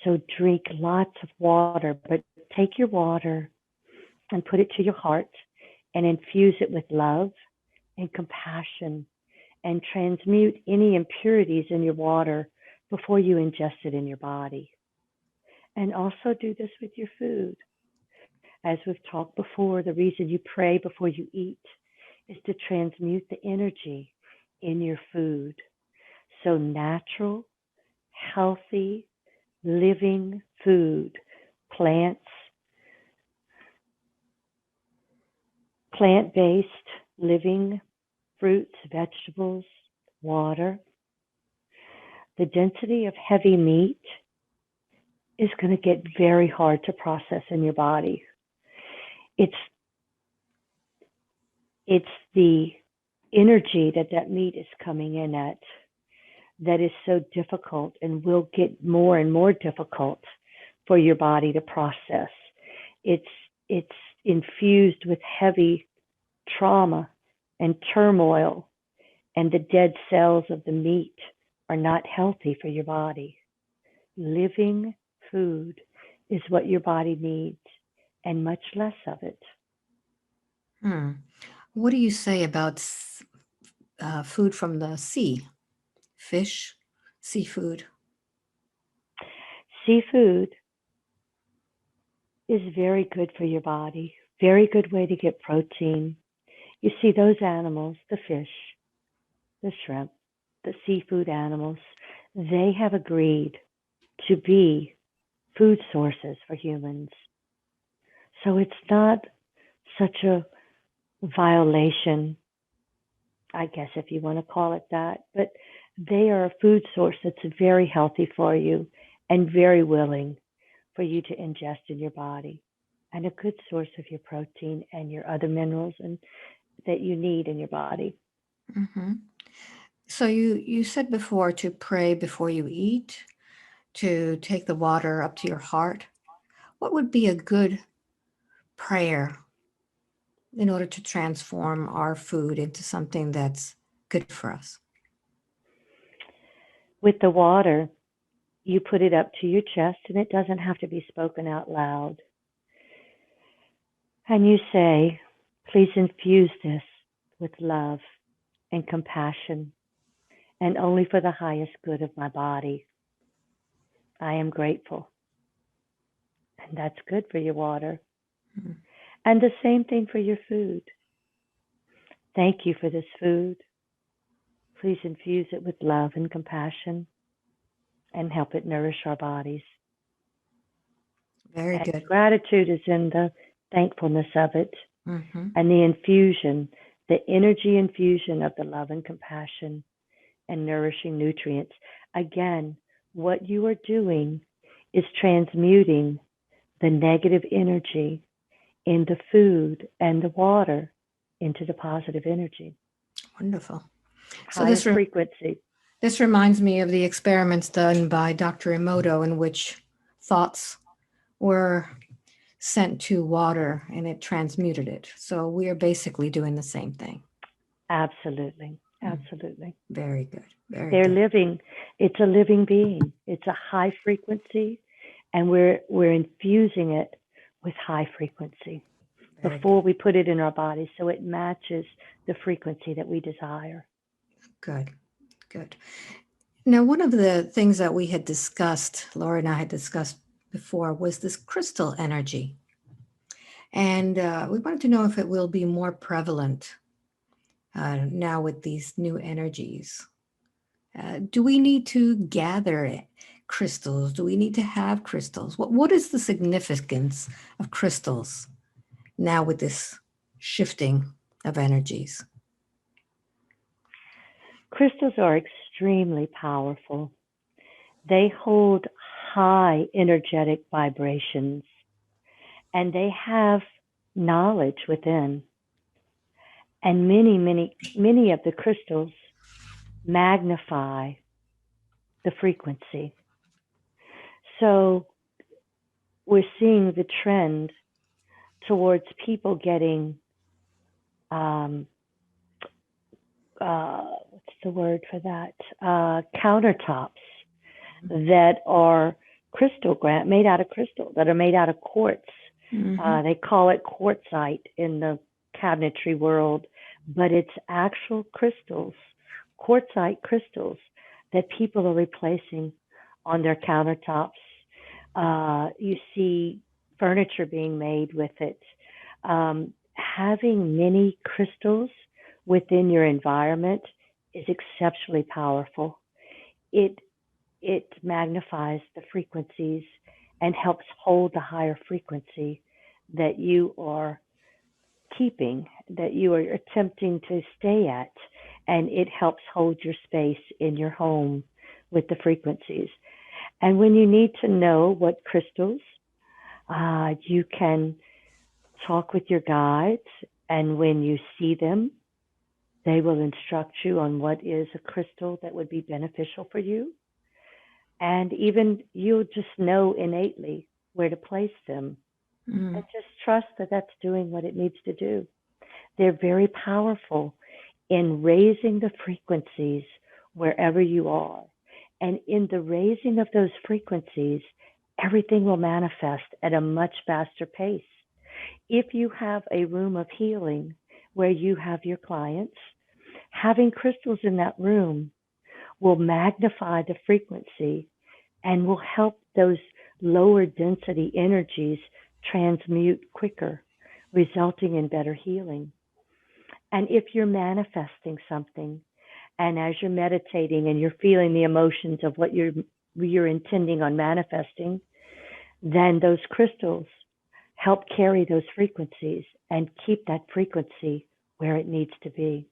So drink lots of water, but take your water and put it to your heart and infuse it with love and compassion, and transmute any impurities in your water before you ingest it in your body. And also do this with your food. As we've talked before, the reason you pray before you eat is to transmute the energy in your food. So natural, healthy, living food, plants, plant-based, living fruits, vegetables, water. The density of heavy meat is going to get very hard to process in your body. It's the energy that meat is coming in at that is so difficult and will get more and more difficult for your body to process. It's infused with heavy trauma and turmoil, and the dead cells of the meat are not healthy for your body. Living food is what your body needs, and much less of it. Hmm. What do you say about food from the sea? Fish, seafood. Seafood is very good for your body, very good way to get protein. You see, those animals, the fish, the shrimp, the seafood animals, they have agreed to be food sources for humans. So it's not such a violation, I guess, if you want to call it that, but they are a food source that's very healthy for you and very willing for you to ingest in your body, and a good source of your protein and your other minerals and that you need in your body. Hmm. So you said before to pray before you eat, to take the water up to your heart. What would be a good prayer in order to transform our food into something that's good for us? With the water, you put it up to your chest, and it doesn't have to be spoken out loud. And you say, please infuse this with love and compassion, and only for the highest good of my body. I am grateful. And that's good for your water. Mhm. And the same thing for your food. Thank you for this food. Please infuse it with love and compassion and help it nourish our bodies. Very And good. gratitude is in the thankfulness of it Mm-hmm. and the infusion, the energy infusion of the love and compassion and nourishing nutrients. Again, what you are doing is transmuting the negative energy in the food and the water into the positive energy, Wonderful. So higher frequency. this reminds me of the experiments done by Dr. Emoto in which thoughts were sent to water and it transmuted it. So we are basically doing the same thing. Absolutely. Mm, Absolutely. very good. Very They're good. living, it's a living being. It's a high frequency and we're infusing it with high frequency Very good. before we put it in our body so it matches the frequency that we desire. Good. Good. Now, one of the things that we had discussed, Laura and I had discussed before, was this crystal energy. And we wanted to know if it will be more prevalent now with these new energies. Do we need to gather crystals? Do we need to have crystals? What is the significance of crystals now with this shifting of energies? Crystals are extremely powerful. They hold high energetic vibrations and they have knowledge within. And many of the crystals magnify the frequency. So we're seeing the trend towards people getting, um, what's the word for that? Countertops that are made out of crystal, that are made out of quartz. Mm-hmm. They call it quartzite in the cabinetry world, but it's actual crystals, quartzite crystals that people are replacing on their countertops. You see furniture being made with it. Having many crystals within your environment is exceptionally powerful. It it magnifies the frequencies and helps hold the higher frequency that you are keeping, that you are attempting to stay at, and it helps hold your space in your home with the frequencies. And when you need to know what crystals, you can talk with your guides, and when you see them, they will instruct you on what is a crystal that would be beneficial for you. And even you'll just know innately where to place them Mm-hmm. and just trust that that's doing what it needs to do. They're very powerful in raising the frequencies wherever you are. And in the raising of those frequencies, everything will manifest at a much faster pace. If you have a room of healing where you have your clients, having crystals in that room will magnify the frequency and will help those lower density energies transmute quicker, resulting in better healing. And if you're manifesting something, and as you're meditating and you're feeling the emotions of what you're intending on manifesting, then those crystals help carry those frequencies and keep that frequency where it needs to be.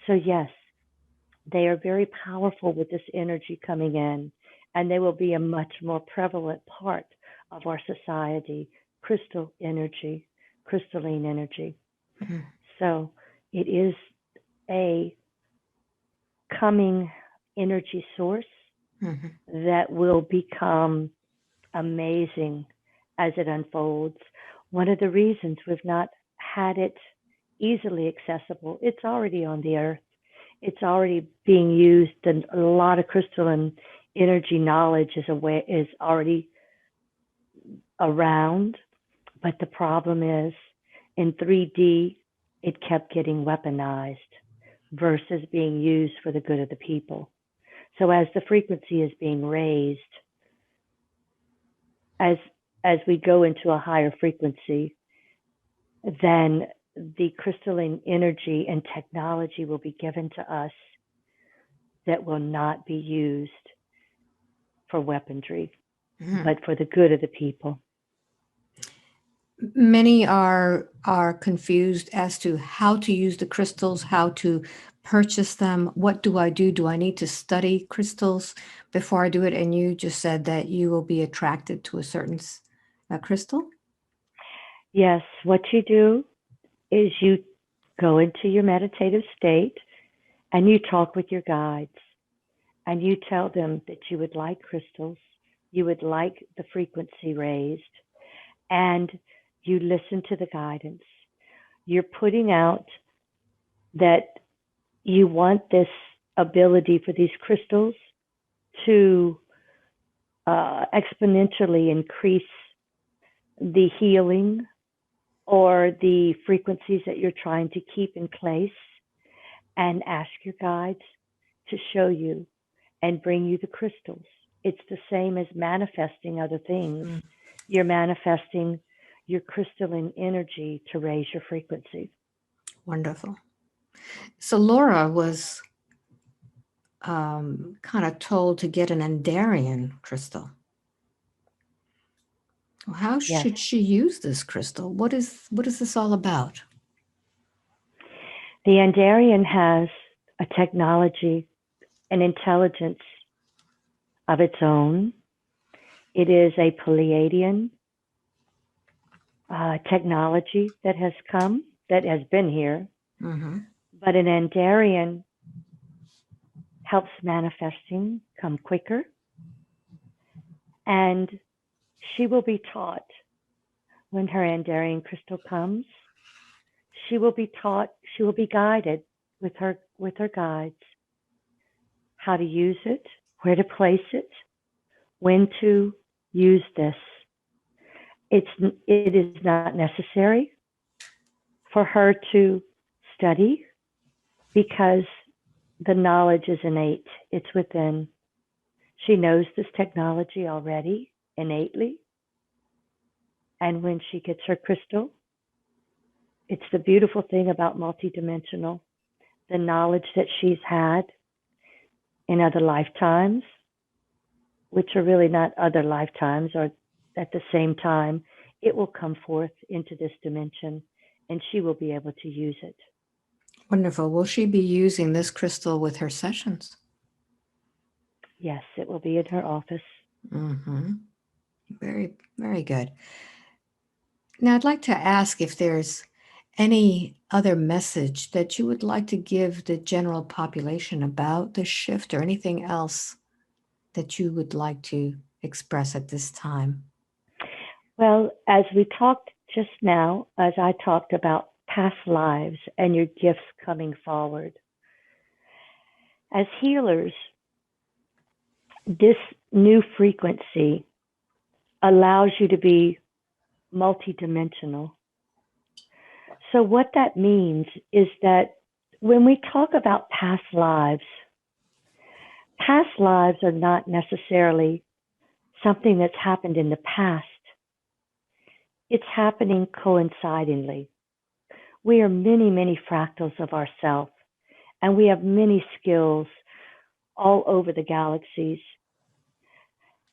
So yes, they are very powerful with this energy coming in, and they will be a much more prevalent part of our society, crystal energy, crystalline energy. So it is a coming energy source Mm-hmm. that will become amazing as it unfolds. One of the reasons we've not had it easily accessible, it's already on the earth. It's already being used, and a lot of crystalline energy knowledge is already around. But the problem is, in 3D, it kept getting weaponized versus being used for the good of the people. So as the frequency is being raised, as as we go into a higher frequency, then the crystalline energy and technology will be given to us that will not be used for weaponry, Mm-hmm. but for the good of the people. Many are confused as to how to use the crystals, how to purchase them. What do I do? Do I need to study crystals before I do it? And you just said that you will be attracted to a certain crystal. Yes, what you do is you go into your meditative state and you talk with your guides and you tell them that you would like crystals, you would like the frequency raised, and you listen to the guidance. You're putting out that you want this ability for these crystals to exponentially increase the healing or the frequencies that you're trying to keep in place, and ask your guides to show you and bring you the crystals. It's the same as manifesting other things. Mm, You're manifesting your crystalline energy to raise your frequency. wonderful. So Laura was kind of told to get an Andarian crystal. Well, how Yes. should she use this crystal? What is this all about? The Andarian has a technology, an intelligence of its own. It is a Pleiadian technology that has come, that has been here, Mm-hmm. but an Andarian helps manifesting come quicker, and she will be taught when her Andarian crystal comes. She will be taught, she will be guided with her guides how to use it, where to place it, when to use this. It is not necessary for her to study because the knowledge is innate. It's within. She knows this technology already innately. And when she gets her crystal, it's the beautiful thing about multidimensional, the knowledge that she's had in other lifetimes, which are really not other lifetimes or at the same time, it will come forth into this dimension and she will be able to use it. Wonderful. Will she be using this crystal with her sessions? Yes, it will be in her office. Mm-hmm. Very, very good. Now, I'd like to ask if there's any other message that you would like to give the general population about the shift or anything else that you would like to express at this time. Well, as we talked just now, as I talked about past lives and your gifts coming forward, as healers, this new frequency allows you to be multidimensional. So, what that means is that when we talk about past lives are not necessarily something that's happened in the past, it's happening coincidingly. We are many, many fractals of ourselves, and we have many skills all over the galaxies.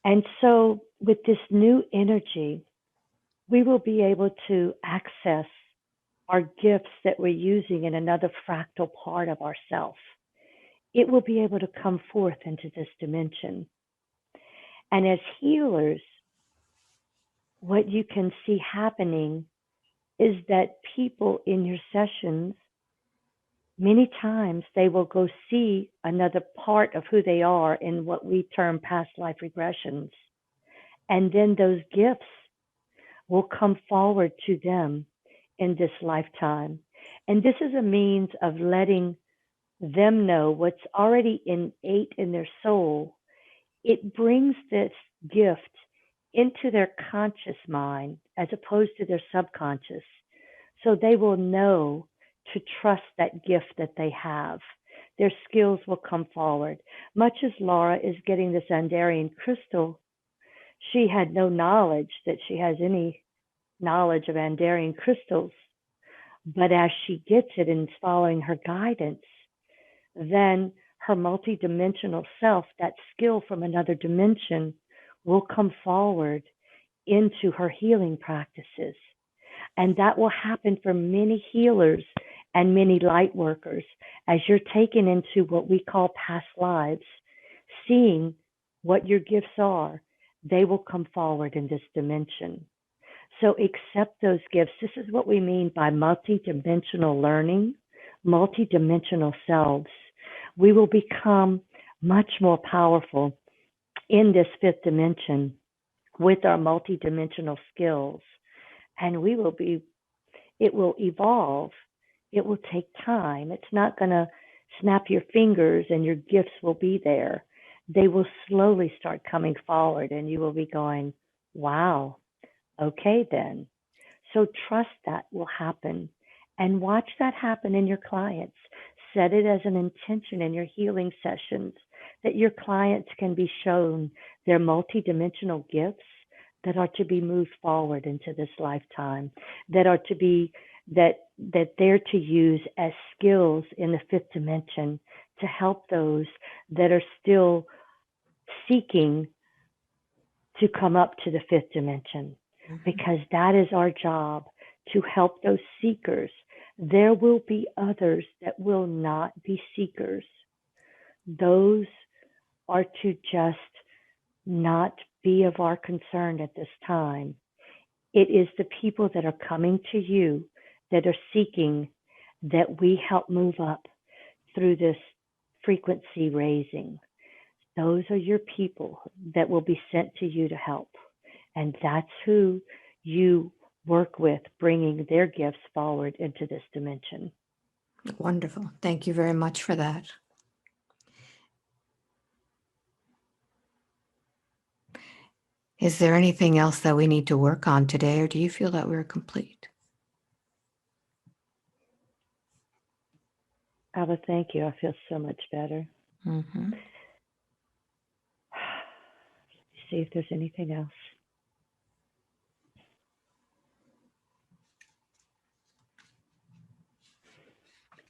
And so, with this new energy, we will be able to access our gifts that we're using in another fractal part of ourself. It will be able to come forth into this dimension. And as healers, what you can see happening is that people in your sessions, many times they will go see another part of who they are in what we term past life regressions. And then those gifts will come forward to them in this lifetime. And this is a means of letting them know what's already innate in their soul. It brings this gift into their conscious mind as opposed to their subconscious. So they will know to trust that gift that they have. Their skills will come forward. Much as Laura is getting this Andarian crystal, she had no knowledge that she has any knowledge of Andarian crystals. But as she gets it and is following her guidance, then her multidimensional self, that skill from another dimension, will come forward into her healing practices. And that will happen for many healers and many light workers as you're taken into what we call past lives, seeing what your gifts are. They will come forward in this dimension. So accept those gifts. This is what we mean by multidimensional learning, multidimensional selves. We will become much more powerful in this fifth dimension with our multidimensional skills. And it will evolve. It will take time. It's not going to snap your fingers and your gifts will be there. They will slowly start coming forward and you will be going, wow, okay then. So trust that will happen and watch that happen in your clients. Set it as an intention in your healing sessions that your clients can be shown their multidimensional gifts that are to be moved forward into this lifetime, that are to be that they're to use as skills in the fifth dimension to help those that are still seeking to come up to the fifth dimension, because that is our job, to help those seekers. There will be others that will not be seekers. Those are to just not be of our concern at this time. It is the people that are coming to you that are seeking that we help move up through this frequency raising. Those are your people that will be sent to you to help. And that's who you work with, bringing their gifts forward into this dimension. Wonderful. Thank you very much for that. Is there anything else that we need to work on today, or do you feel that we're complete? Alba, thank you. I feel so much better. Mm-hmm. See if there's anything else.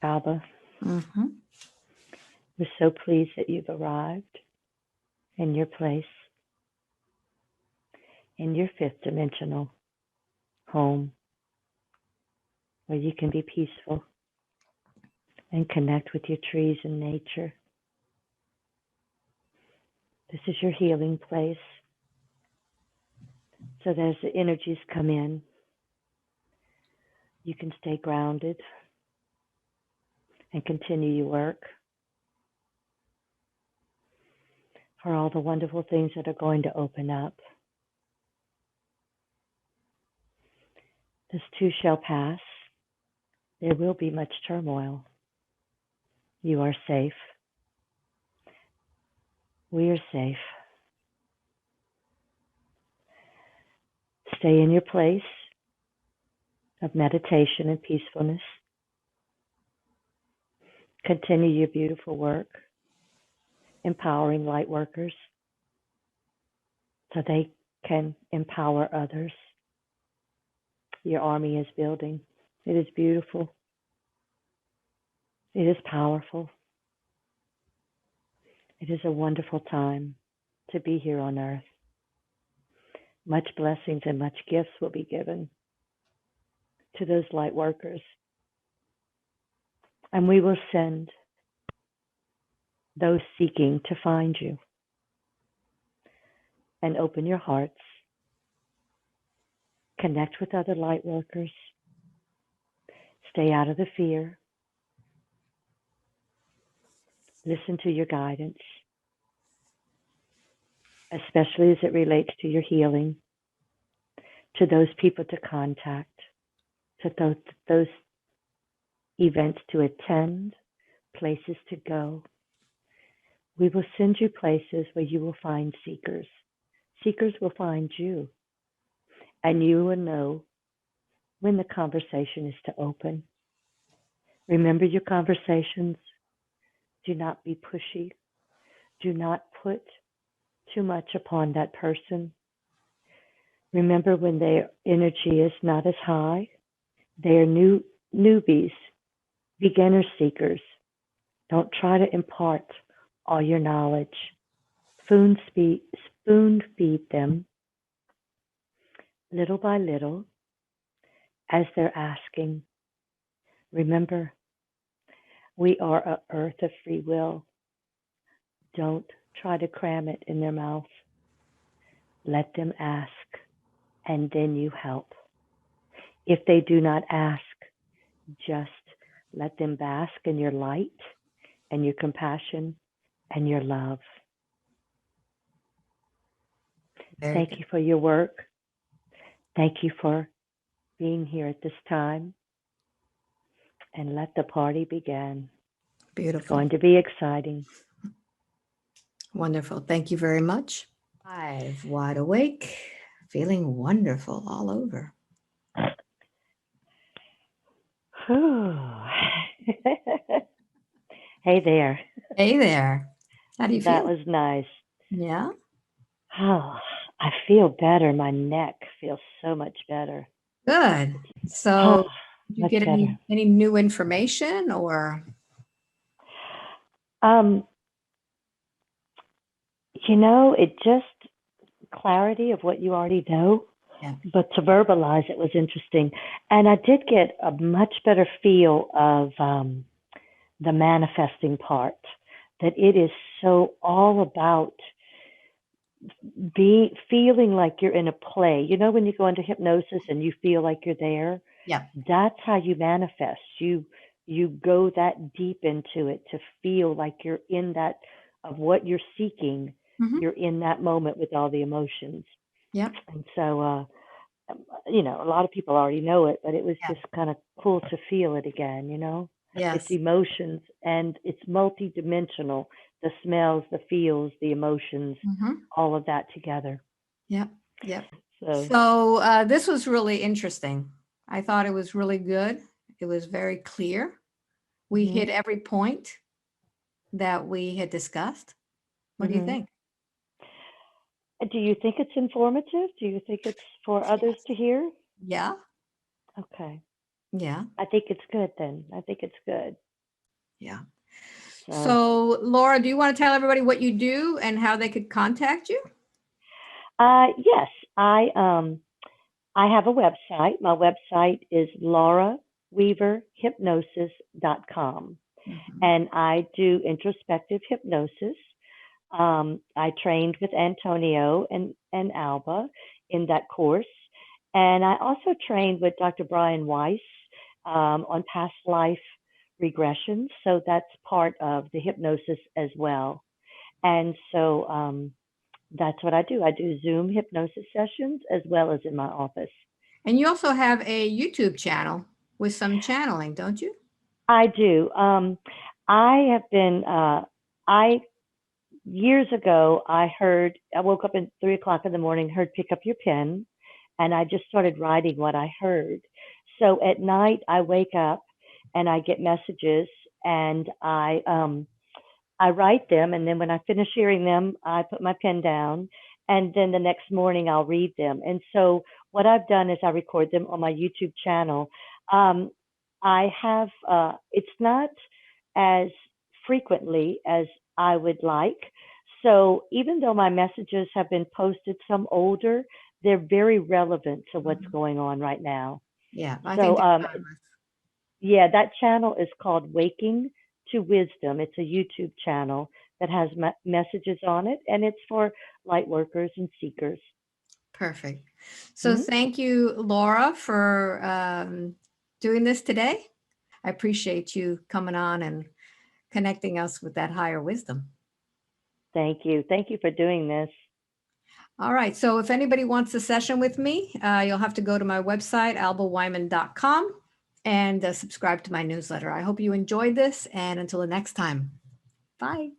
Alba, Mm-hmm. we're so pleased that you've arrived in your place, in your fifth dimensional home, where you can be peaceful and connect with your trees and nature. This is your healing place. So that as the energies come in, you can stay grounded and continue your work for all the wonderful things that are going to open up. This too shall pass. There will be much turmoil. You are safe. We are safe. Stay in your place of meditation and peacefulness. Continue your beautiful work, empowering light workers so they can empower others. Your army is building. It is beautiful. It is powerful. It is a wonderful time to be here on earth. Much blessings and much gifts will be given to those light workers. And we will send those seeking to find you. And open your hearts. Connect with other light workers. Stay out of the fear. Listen to your guidance, especially as it relates to your healing, to those people to contact, to those events to attend, places to go. We will send you places where you will find seekers. Seekers will find you, and you will know when the conversation is to open. Remember your conversations. Do not be pushy. Do not put too much upon that person. Remember when their energy is not as high, they are newbies, beginner seekers. Don't try to impart all your knowledge. Spoon feed them little by little as they're asking, remember, we are a earth of free will. Don't try to cram it in their mouth. Let them ask, and then you help. If they do not ask, just let them bask in your light and your compassion and your love. Very Thank good. you for your work. Thank you for being here at this time. And let the party begin. It's Beautiful. going to be exciting. Wonderful. Thank you very much. 5, wide awake, feeling wonderful all over. Hey there. Hey there. How do you That feel? was nice. Yeah. Oh, I feel better. My neck feels so much better. Good. Oh, So, did you much get better. any new information or? Um, it just clarity of what you already know, Yeah. but to verbalize it was interesting. And I did get a much better feel of the manifesting part, that it is so all about feeling like you're in a play. You know, when you go into hypnosis and you feel like you're there, Yeah. that's how you manifest. You go that deep into it to feel like you're in that of what you're seeking. Mm-hmm. You're in that moment with all the emotions. Yeah. And so a lot of people already know it, but it was Yeah. just kind of cool to feel it again. It's Yes. emotions and it's multidimensional. The smells, the feels, the emotions, Mm-hmm. all of that together. Yep. Yep. So, So this was really interesting. I thought it was really good. It was very clear. We hmm hit every point that we had discussed. What do you hmm think? do you think it's informative? Do you think it's for others Yes. to hear? Yeah. Okay. Yeah. I think it's good then. I think it's good. Yeah. So, So, Laura, do you want to tell everybody what you do and how they could contact you? yes, I have a website. My website is lauraweaverhypnosis.com. Mhm. And I do introspective hypnosis. I trained with Antonio and Alba in that course. And I also trained with Dr. Brian Weiss on past life regressions. So that's part of the hypnosis as well. And so that's what I do. I do Zoom hypnosis sessions as well as in my office. And you also have a YouTube channel with some channeling, don't you? I do. I have been, I years ago, I woke up at 3 o'clock in the morning, heard pick up your pen, and I just started writing what I heard. So at night, I wake up and I get messages and I write them, and then when I finish hearing them, I put my pen down, and then the next morning I'll read them. And so what I've done is I record them on my YouTube channel. Um, I have it's not as frequently as I would like. So even though my messages have been posted some older, they're very relevant to what's Mhm. going on right now. Yeah, I think So they're timeless. yeah, that channel is called Waking to Wisdom. It's a YouTube channel that has messages on it, and it's for light workers and seekers. Perfect. So Mhm. thank you, Laura, for doing this today. I appreciate you coming on and connecting us with that higher wisdom. Thank you. Thank you for doing this. All right. So if anybody wants a session with me, you'll have to go to my website, albaweinman.com, and subscribe to my newsletter. I hope you enjoyed this. And until the next time, bye.